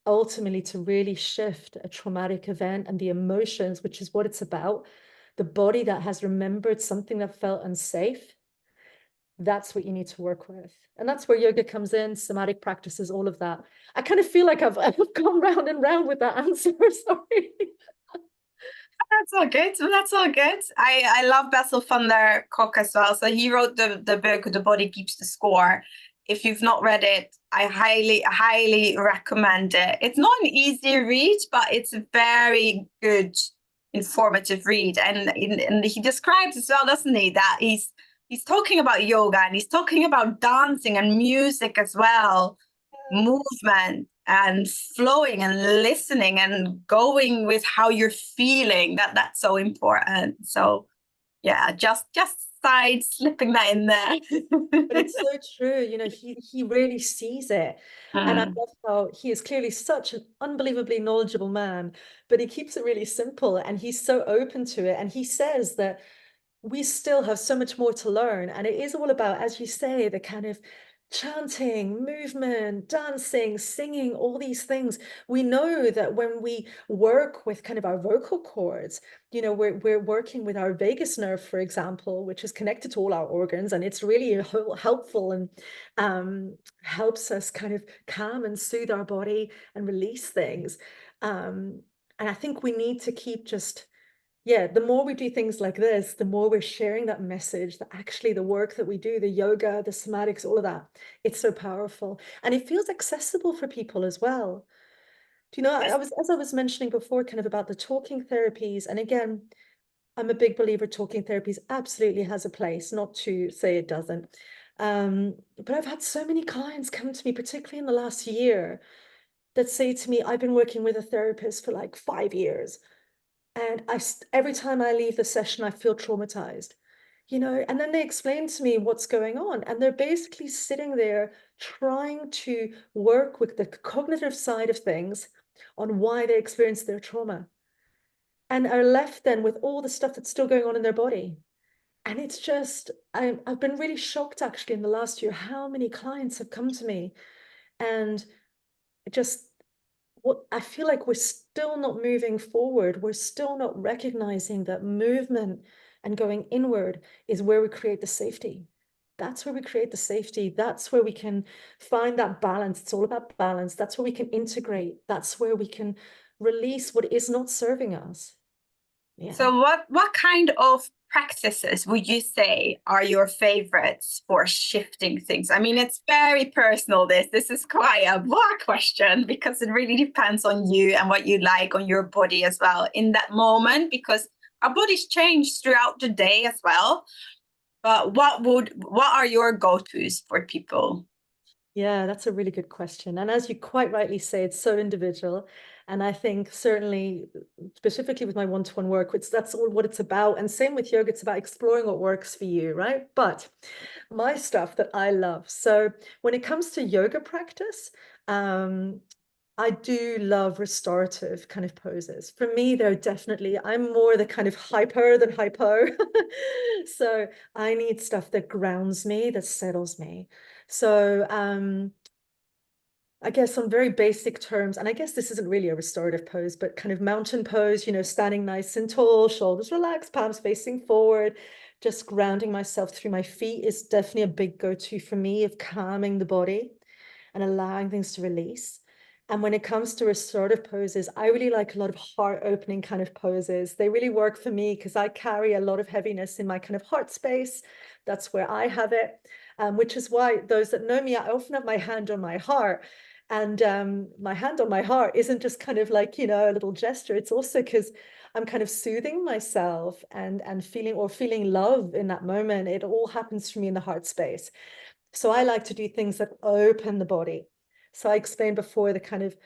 Speaker 2: ultimately to really shift a traumatic event and the emotions, which is what it's about, the body that has remembered something that felt unsafe, that's what you need to work with. And that's where yoga comes in, somatic practices, all of that. I kind of feel like I've gone round and round with that answer. Sorry.
Speaker 1: That's all good. That's all good. I love Bessel van der Kolk as well. So he wrote the book The Body Keeps the Score. If you've not read it, I highly recommend it. It's not an easy read, but it's a very good, informative read. And he describes as well, doesn't he, that he's talking about yoga and he's talking about dancing and music as well, movement and flowing and listening and going with how you're feeling. That's so important. So yeah, just side slipping that in there.
Speaker 2: But it's so true, you know, he really sees it. And I
Speaker 1: Mm.
Speaker 2: love how he is clearly such an unbelievably knowledgeable man, but he keeps it really simple and he's so open to it. And he says that we still have so much more to learn. And it is all about, as you say, the kind of chanting, movement, dancing, singing, all these things. We know that when we work with kind of our vocal cords, you know, we're working with our vagus nerve, for example, which is connected to all our organs, and it's really helpful and helps us kind of calm and soothe our body and release things. And I think we need to keep just, yeah, the more we do things like this, the more we're sharing that message that actually the work that we do, the yoga, the somatics, all of that, it's so powerful. And it feels accessible for people as well. Do you know,
Speaker 1: Yes.
Speaker 2: as I was mentioning before, kind of about the talking therapies, and again, I'm a big believer talking therapies absolutely has a place, not to say it doesn't. But I've had so many clients come to me, particularly in the last year, that say to me, I've been working with a therapist for like 5 years. And every time I leave the session, I feel traumatized, you know, and then they explain to me what's going on. And they're basically sitting there trying to work with the cognitive side of things on why they experienced their trauma and are left then with all the stuff that's still going on in their body. And it's just, I've been really shocked actually in the last year how many clients have come to me and just what I feel like we're still not moving forward. We're still not recognizing that movement and going inward is where we create the safety. That's where we create the safety. That's where we can find that balance. It's all about balance. That's where we can integrate. That's where we can release what is not serving us. Yeah.
Speaker 1: So what kind of practices would you say are your favorites for shifting things? I mean, it's very personal, this is quite a broad question because it really depends on you and what you like on your body as well in that moment, because our bodies change throughout the day as well. But what are your go-tos for people?
Speaker 2: Yeah, that's a really good question. And as you quite rightly say, it's so individual. And I think certainly, specifically with my one-to-one work, that's all what it's about. And same with yoga, it's about exploring what works for you, right? But my stuff that I love. So when it comes to yoga practice, um, I do love restorative kind of poses. For me, they're definitely, I'm more the kind of hyper than hypo. So I need stuff that grounds me, that settles me. So I guess on very basic terms, and I guess this isn't really a restorative pose, but kind of mountain pose, you know, standing nice and tall, shoulders relaxed, palms facing forward, just grounding myself through my feet is definitely a big go-to for me of calming the body and allowing things to release. And when it comes to restorative poses, I really like a lot of heart opening kind of poses. They really work for me because I carry a lot of heaviness in my kind of heart space. That's where I have it, which is why those that know me, I often have my hand on my heart. And my hand on my heart isn't just kind of like, you know, a little gesture. It's also because I'm kind of soothing myself and feeling love in that moment. It all happens for me in the heart space. So I like to do things that open the body. So I explained before the kind of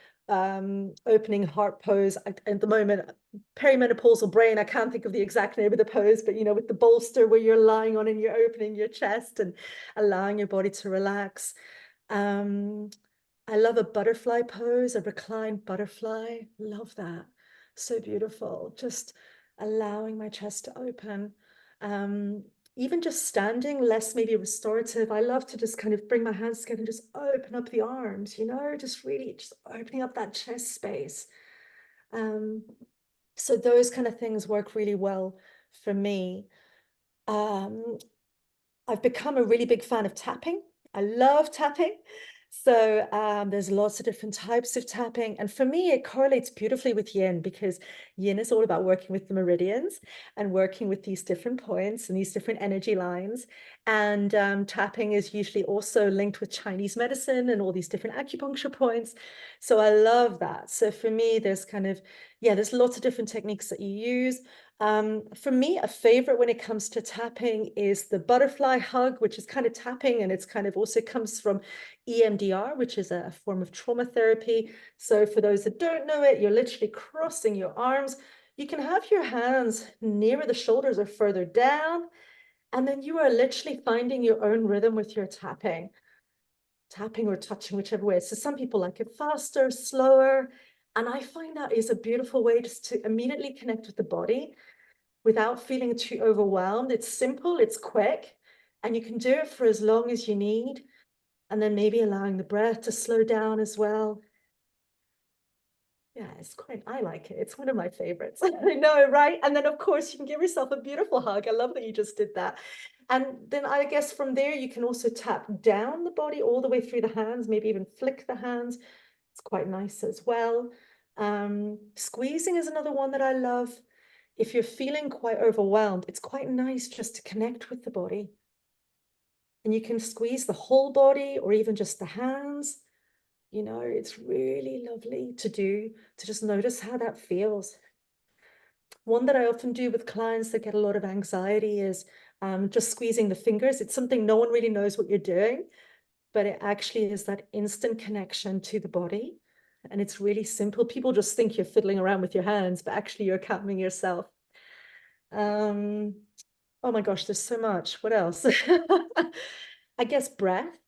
Speaker 2: opening heart pose. At the moment, perimenopausal brain, I can't think of the exact name of the pose, but you know, with the bolster where you're lying on and you're opening your chest and allowing your body to relax. Um, I love a butterfly pose, a reclined butterfly. Love that. So beautiful. Just allowing my chest to open. Um, Even just standing, less maybe restorative. I love to just kind of bring my hands together and just open up the arms, you know, just really just opening up that chest space. Um, so those kind of things work really well for me. Um, I've become a really big fan of tapping. I love tapping. So there's lots of different types of tapping. And for me, it correlates beautifully with yin because yin is all about working with the meridians and working with these different points and these different energy lines. And tapping is usually also linked with Chinese medicine and all these different acupuncture points. So I love that. So for me, there's kind of, yeah, there's lots of different techniques that you use. For me, a favorite when it comes to tapping is the butterfly hug, which is kind of tapping, and it's kind of also comes from EMDR, which is a form of trauma therapy. So for those that don't know it, you're literally crossing your arms. You can have your hands nearer the shoulders or further down, and then you are literally finding your own rhythm with your tapping or touching, whichever way. So some people like it faster, slower, and I find that is a beautiful way just to immediately connect with the body without feeling too overwhelmed. It's simple, it's quick, and you can do it for as long as you need. And then maybe allowing the breath to slow down as well. Yeah, it's quite, I like it. It's one of my favorites. I know, right? And then, of course, you can give yourself a beautiful hug. I love that you just did that. And then I guess from there, you can also tap down the body all the way through the hands, maybe even flick the hands. It's quite nice as well. Squeezing is another one that I love. If you're feeling quite overwhelmed, it's quite nice just to connect with the body. And you can squeeze the whole body or even just the hands. You know, it's really lovely to do, to just notice how that feels. One that I often do with clients that get a lot of anxiety is just squeezing the fingers. It's something no one really knows what you're doing, but it actually is that instant connection to the body. And it's really simple. People just think you're fiddling around with your hands, but actually you're calming yourself. Um, oh my gosh, there's so much. What else? I guess breath.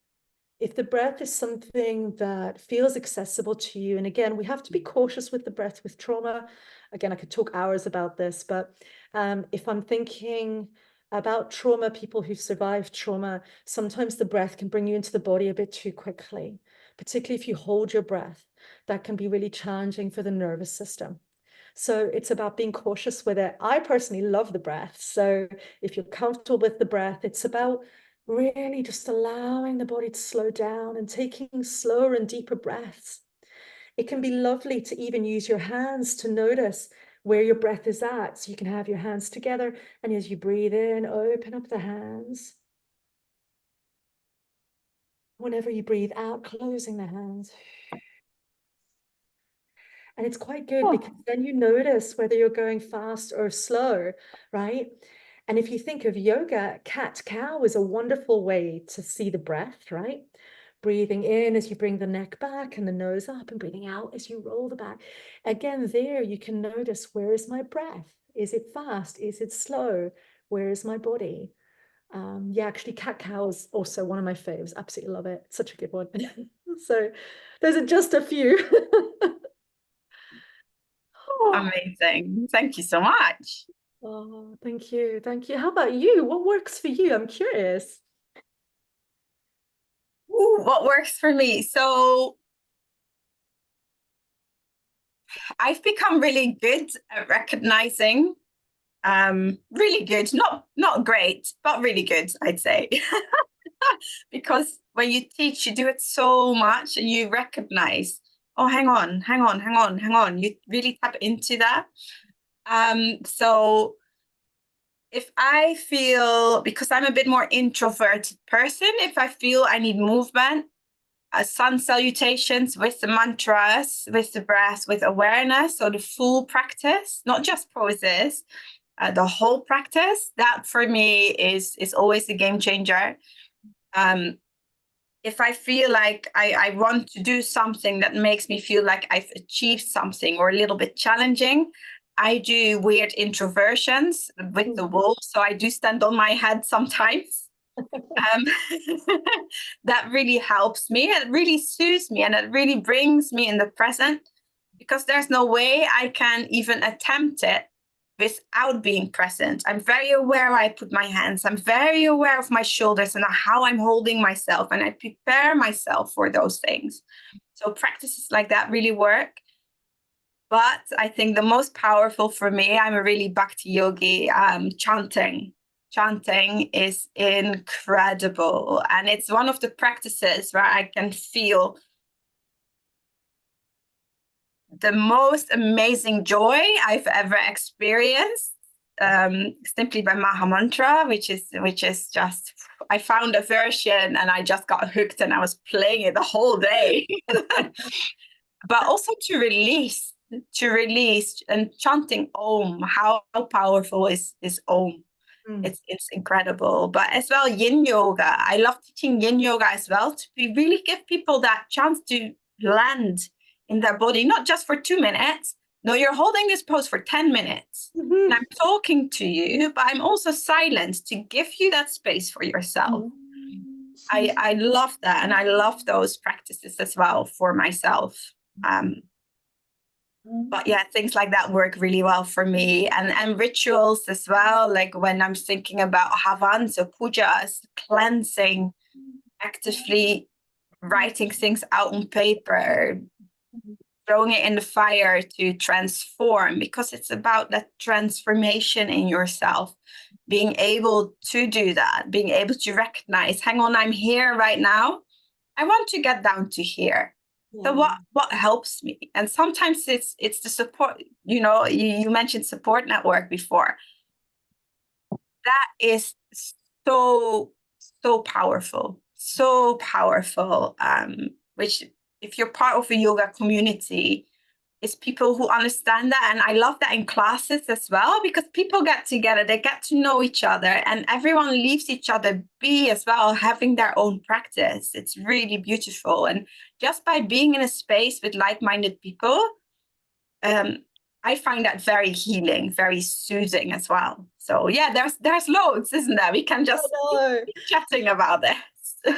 Speaker 2: If the breath is something that feels accessible to you, and again, we have to be cautious with the breath with trauma. Again, I could talk hours about this, but if I'm thinking about trauma, people who've survived trauma, sometimes the breath can bring you into the body a bit too quickly, particularly if you hold your breath. That can be really challenging for the nervous system. So it's about being cautious with it. I personally love the breath. So if you're comfortable with the breath, it's about really just allowing the body to slow down and taking slower and deeper breaths. It can be lovely to even use your hands to notice where your breath is at. So you can have your hands together, and as you breathe in, open up the hands. Whenever you breathe out, closing the hands. And it's quite good because then you notice whether you're going fast or slow, right? And if you think of yoga, cat-cow is a wonderful way to see the breath, right? Breathing in as you bring the neck back and the nose up, and breathing out as you roll the back. Again, there you can notice, where is my breath? Is it fast? Is it slow? Where is my body? Yeah, actually, cat-cow is also one of my faves. Absolutely love it. Such a good one. So those are just a few.
Speaker 1: Amazing. Thank you so much.
Speaker 2: Oh, thank you. Thank you. How about you? What works for you? I'm curious.
Speaker 1: Ooh, what works for me? So I've become really good at recognizing, really good, not great, but really good, I'd say. Because when you teach, you do it so much and you recognize, oh, hang on, hang on, hang on, hang on. You really tap into that. So if I feel, because I'm a bit more introverted person, if I feel I need movement, sun salutations with the mantras, with the breath, with awareness, so the full practice, not just poses, the whole practice, that for me is always a game changer. If I feel like I want to do something that makes me feel like I've achieved something or a little bit challenging, I do weird introversions with the wolf. So I do stand on my head sometimes. Um, that really helps me. It really soothes me and it really brings me in the present because there's no way I can even attempt it without being present. I'm very aware where I put my hands. I'm very aware of my shoulders and how I'm holding myself, and I prepare myself for those things. So practices like that really work. But I think the most powerful for me, I'm a really bhakti yogi, chanting. chanting is incredible. And it's one of the practices where I can feel the most amazing joy I've ever experienced, simply by Maha Mantra, which is just, I found a version and I just got hooked and I was playing it the whole day. But also to release and chanting Om. How powerful is Om? It's incredible. But as well, Yin Yoga. I love teaching Yin Yoga as well, to really give people that chance to land in their body, not just for 2 minutes. No, you're holding this pose for 10 minutes. And I'm talking to you, but I'm also silent to give you that space for yourself. I love that. And I love those practices as well for myself. But yeah, things like that work really well for me. And rituals as well, like when I'm thinking about Havan, so pujas, cleansing, actively writing things out on paper, throwing it in the fire to transform, because it's about that transformation in yourself. Being able to do that, being able to recognize, hang on, I'm here right now. I want to get down to here. So what helps me? And sometimes it's the support. You mentioned support network before. That is so powerful, so powerful. Which, if you're part of a yoga community, is people who understand that. And I love that in classes as well, because people get together, they get to know each other, and everyone leaves each other be as well, having their own practice. It's really beautiful. And just by being in a space with like-minded people, I find that very healing, very soothing as well. So yeah, there's loads, isn't there? We can just keep chatting about this.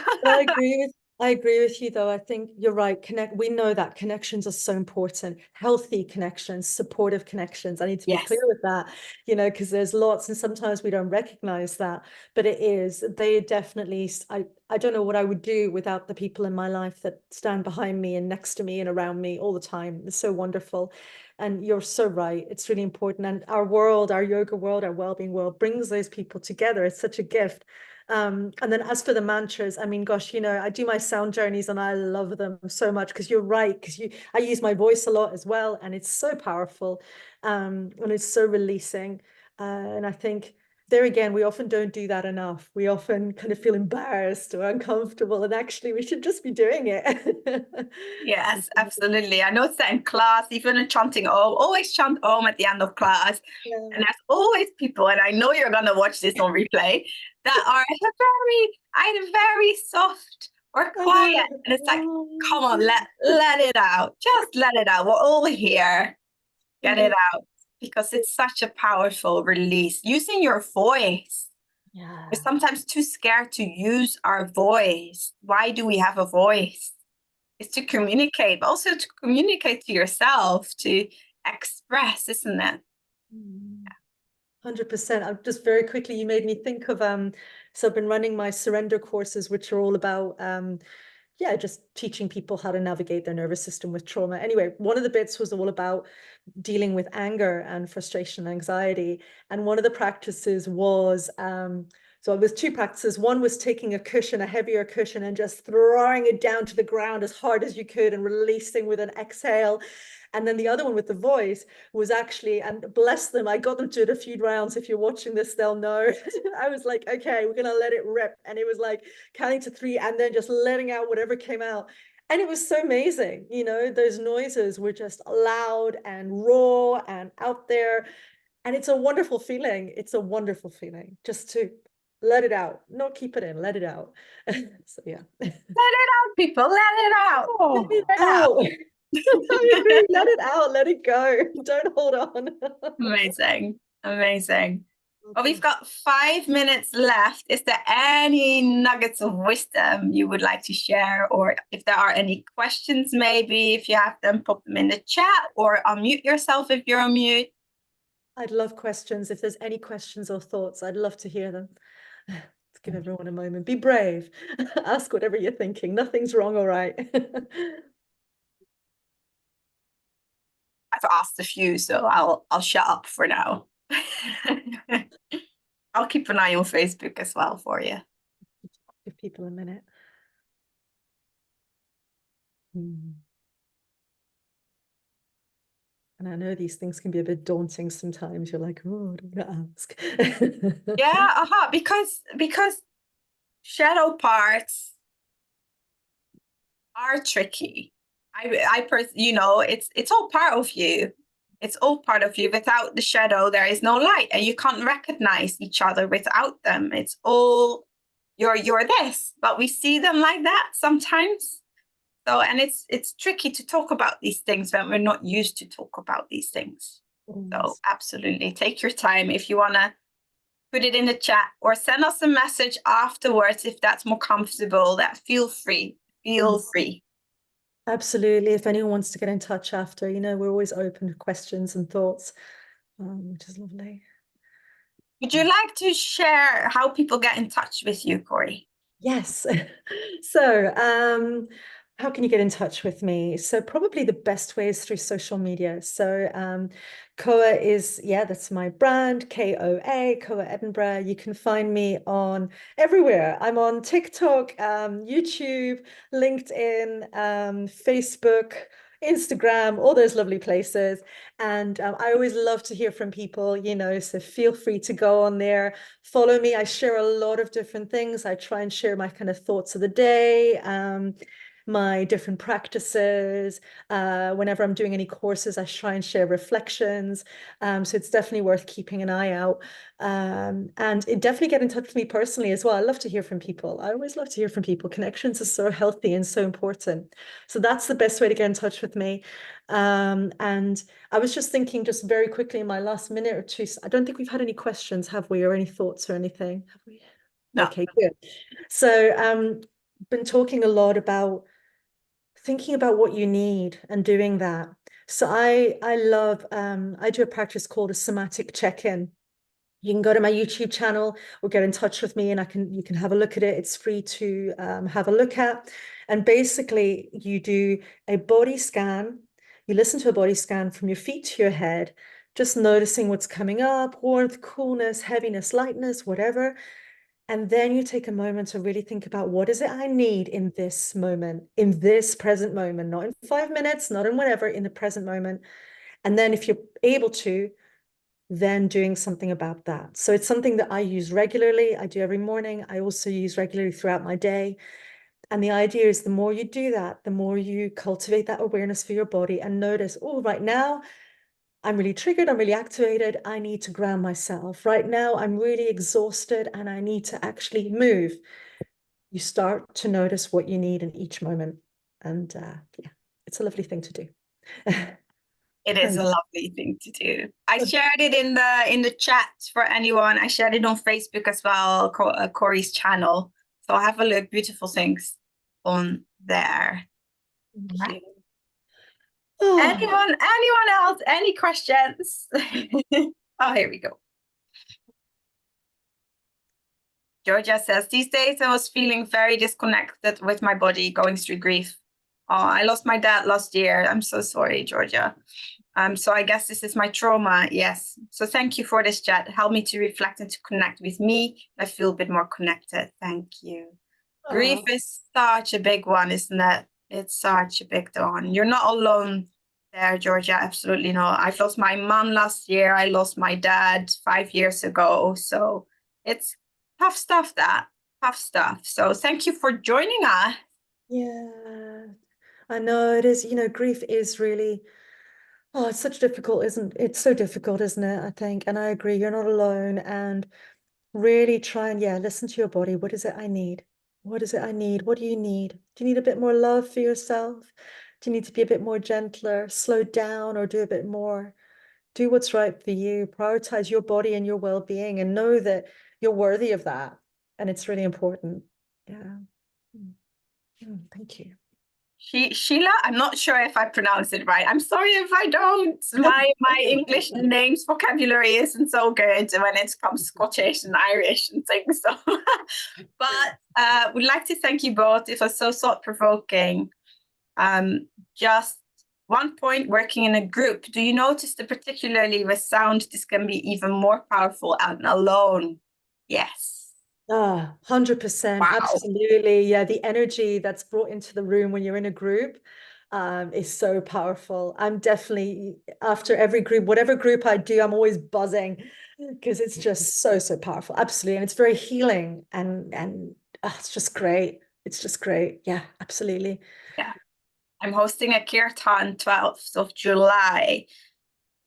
Speaker 2: I agree with you, though. I think you're right. We know that connections are so important. Healthy connections, supportive connections. I need to be clear with that, because there's lots, and sometimes we don't recognize that, but they definitely, I don't know what I would do without the people in my life that stand behind me and next to me and around me all the time. It's so wonderful. And you're so right. It's really important. And our world, our yoga world, our well-being world brings those people together. It's such a gift. And then as for the mantras, I mean, gosh, I do my sound journeys and I love them so much, because you're right, because I use my voice a lot as well, and it's so powerful, and it's so releasing. And I think there again, we often don't do that enough. We often kind of feel embarrassed or uncomfortable, and actually we should just be doing it.
Speaker 1: Yes, absolutely. I noticed that in class, even in chanting Om, always chant Om at the end of class.
Speaker 2: Yeah.
Speaker 1: And there's always people, and I know you're going to watch this on replay, that are either very soft or quiet. And it's like, come on, let it out. Just let it out. We're all here. Get it out. Because it's such a powerful release. Using your voice.
Speaker 2: Yeah.
Speaker 1: We're sometimes too scared to use our voice. Why do we have a voice? It's to communicate, but also to communicate to yourself, to express, isn't it?
Speaker 2: 100%. Just very quickly, you made me think of so I've been running my surrender courses, which are all about just teaching people how to navigate their nervous system with trauma. Anyway, one of the bits was all about dealing with anger and frustration and anxiety. And one of the practices was so it was two practices. One was taking a cushion, a heavier cushion, and just throwing it down to the ground as hard as you could and releasing with an exhale. And then the other one with the voice was actually, and bless them, I got them to do it a few rounds. If you're watching this, they'll know. I was like, okay, we're going to let it rip. And it was like counting to 3 and then just letting out whatever came out. And it was so amazing. Those noises were just loud and raw and out there. And it's a wonderful feeling. It's a wonderful feeling just to let it out, not keep it in, let it out. So yeah.
Speaker 1: Let it out, people. Let it out.
Speaker 2: Let it out. I agree. Let it out. Let it go. Don't hold on.
Speaker 1: Amazing. Amazing. Well, we've got 5 minutes left. Is there any nuggets of wisdom you would like to share? Or if there are any questions, maybe if you have them, pop them in the chat or unmute yourself if you're on mute.
Speaker 2: I'd love questions. If there's any questions or thoughts, I'd love to hear them. Let's give everyone a moment. Be brave. Ask whatever you're thinking. Nothing's wrong or right.
Speaker 1: I've asked a few, so I'll shut up for now. I'll keep an eye on Facebook as well for you.
Speaker 2: Give people a minute. Mm. And I know these things can be a bit daunting sometimes. You're like, oh, I don't want to ask.
Speaker 1: Yeah, because shadow parts are tricky. It's all part of you. It's all part of you. Without the shadow, there is no light, and you can't recognize each other without them. It's all you're this, but we see them like that sometimes. So, and it's tricky to talk about these things when we're not used to talk about these things. So, absolutely, take your time if you wanna put it in the chat or send us a message afterwards if that's more comfortable. That feel free. Feel free.
Speaker 2: Absolutely. If anyone wants to get in touch after, we're always open to questions and thoughts, which is lovely.
Speaker 1: Would you like to share how people get in touch with you, Corey?
Speaker 2: Yes. So, how can you get in touch with me? So probably the best way is through social media. So Koa is, that's my brand, KOA, Koa Edinburgh. You can find me on everywhere. I'm on TikTok, YouTube, LinkedIn, Facebook, Instagram, all those lovely places. And I always love to hear from people, so feel free to go on there, follow me. I share a lot of different things. I try and share my kind of thoughts of the day, my different practices. Whenever I'm doing any courses, I try and share reflections. So it's definitely worth keeping an eye out. And definitely get in touch with me personally as well. I love to hear from people. I always love to hear from people. Connections are so healthy and so important. So that's the best way to get in touch with me. And I was just thinking just very quickly in my last minute or two, I don't think we've had any questions, have we, or any thoughts or anything? Have we?
Speaker 1: No.
Speaker 2: Okay, good. So been talking a lot about thinking about what you need and doing that. So I love I do a practice called a somatic check-in. You can go to my YouTube channel or get in touch with me, and you can have a look at it. It's free to have a look at. And basically, you do a body scan. You listen to a body scan from your feet to your head, just noticing what's coming up, warmth, coolness, heaviness, lightness, whatever. And then you take a moment to really think about, what is it I need in this moment, in this present moment, not in 5 minutes, not in whatever, in the present moment. And then if you're able to, then doing something about that. So it's something that I use regularly. I do every morning. I also use regularly throughout my day. And the idea is the more you do that, the more you cultivate that awareness for your body and notice, oh, right now, I'm really triggered, I'm really activated, I need to ground myself. Right now, I'm really exhausted and I need to actually move. You start to notice what you need in each moment. And it's a lovely thing to do.
Speaker 1: It is a lovely thing to do. I shared it in the chat for anyone. I shared it on Facebook as well, Corey's channel. So have a look, beautiful things on there.
Speaker 2: Thank you.
Speaker 1: Anyone else? Any questions? Oh, here we go. Georgia says, these days I was feeling very disconnected with my body, going through grief. Oh, I lost my dad last year. I'm so sorry, Georgia. So I guess this is my trauma. Yes. So thank you for this chat. Help me to reflect and to connect with me. I feel a bit more connected. Thank you. Grief is such a big one, isn't it? It's such a big one. You're not alone there, Georgia. Absolutely not. I've lost my mom last year. I lost my dad 5 years ago. So it's tough stuff, tough stuff. So thank you for joining us.
Speaker 2: Yeah, I know it is. Grief is really, it's such difficult, it's so difficult, isn't it? I think, and I agree, you're not alone. And really try and, listen to your body. What is it I need? What is it I need? What do you need? Do you need a bit more love for yourself? Do you need to be a bit more gentler, slow down, or do a bit more? Do what's right for you. Prioritize your body and your well-being, and know that you're worthy of that. And it's really important. Yeah. Thank you.
Speaker 1: Sheila, I'm not sure if I pronounce it right. I'm sorry if I don't. My English names vocabulary isn't so good when it comes to Scottish and Irish and things. So, but would like to thank you both. It was so thought-provoking. Just one point, working in a group. Do you notice that particularly with sound, this can be even more powerful and alone? Yes.
Speaker 2: Ah, 100%.
Speaker 1: Wow.
Speaker 2: Absolutely. Yeah, the energy that's brought into the room when you're in a group is so powerful. I'm definitely, after every group, whatever group I do, I'm always buzzing because it's just so, so powerful. Absolutely. And it's very healing and it's just great. It's just great. Yeah, absolutely.
Speaker 1: Yeah. I'm hosting a kirtan 12th of July.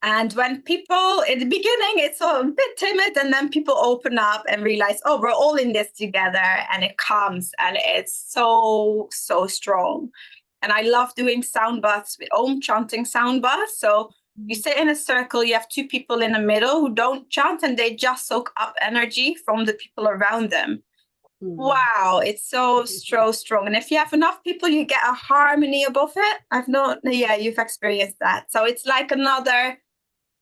Speaker 1: And when people, in the beginning, it's a bit timid, and then people open up and realize, oh, we're all in this together, and it comes, and it's so, so strong. And I love doing sound baths with Om chanting sound baths. So you sit in a circle, you have two people in the middle who don't chant, and they just soak up energy from the people around them.
Speaker 2: Mm.
Speaker 1: Wow, it's so, so strong. And if you have enough people, you get a harmony above it. I've not, yeah, you've experienced that. So it's like another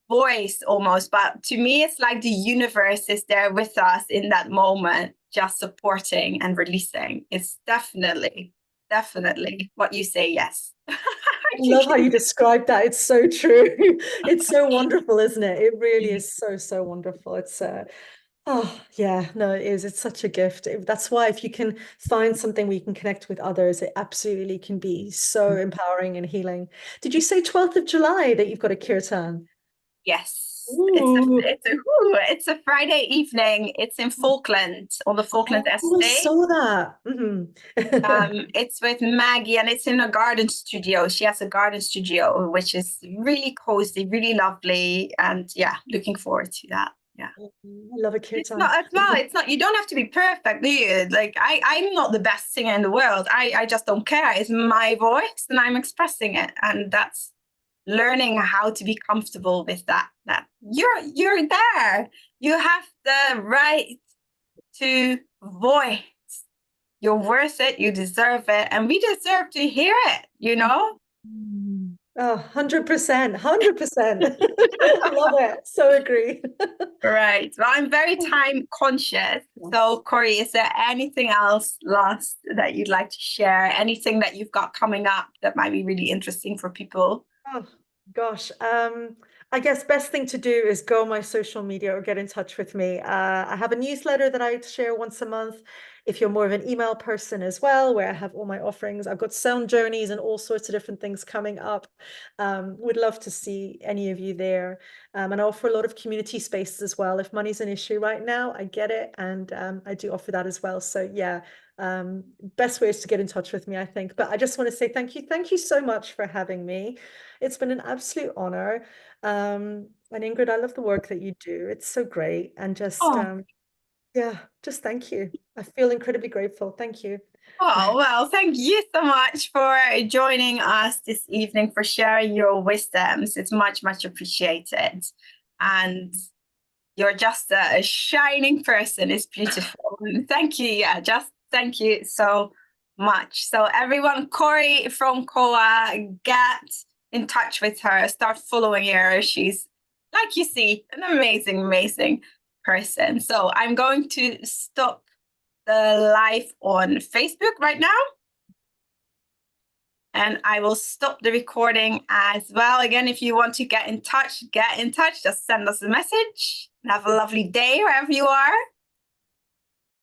Speaker 1: voice almost, but to me it's like the universe is there with us in that moment, just supporting and releasing. It's definitely what you say. Yes.
Speaker 2: I love how you describe that. It's so true. It's so wonderful, isn't it? It really is so, so wonderful. It's oh, yeah, no, it is. It's such a gift. That's why if you can find something where you can connect with others, it absolutely can be so empowering and healing. Did you say 12th of July that you've got a kirtan?
Speaker 1: Yes,
Speaker 2: Ooh.
Speaker 1: it's a Friday evening. It's in Falkland, on the Falkland
Speaker 2: Oh, I
Speaker 1: estate.
Speaker 2: saw that.
Speaker 1: It's with Maggie, and it's in a garden studio. She has a garden studio, which is really cozy, really lovely, and yeah, looking forward to that. Yeah.
Speaker 2: I love a
Speaker 1: It's
Speaker 2: kirtan.
Speaker 1: not as well. It's not. You don't have to be perfect, do you? Like I'm not the best singer in the world. I just don't care. It's my voice, and I'm expressing it, and that's learning how to be comfortable with that. That you're there. You have the right to voice. You're worth it. You deserve it, and we deserve to hear it. You know.
Speaker 2: Oh, 100%, 100%. Love it. So agree.
Speaker 1: Right. Well, I'm very time conscious. So, Corey, is there anything else last that you'd like to share? Anything that you've got coming up that might be really interesting for people?
Speaker 2: Oh gosh. I guess best thing to do is go on my social media or get in touch with me. I have a newsletter that I share once a month. If you're more of an email person as well, where I have all my offerings, I've got sound journeys and all sorts of different things coming up. Would love to see any of you there. And I offer a lot of community spaces as well. If money's an issue right now, I get it, and I do offer that as well. So yeah, best way is to get in touch with me, I think. But I just want to say thank you. Thank you so much for having me. It's been an absolute honor. And Ingrid, I love the work that you do. It's so great. And just,
Speaker 1: Oh,
Speaker 2: yeah, just thank you. I feel incredibly grateful. Thank you.
Speaker 1: oh, well, thank you so much for joining us this evening, for sharing your wisdoms. It's much, much appreciated. And you're just a shining person. It's beautiful. And thank you. Yeah, just thank you so much. So everyone, Corey from Koa, get in touch with her. Start following her. She's, like you see, an amazing, amazing person. So I'm going to stop the live on Facebook right now. And I will stop the recording as well. Again, if you want to get in touch, get in touch. Just send us a message. Have a lovely day wherever you are.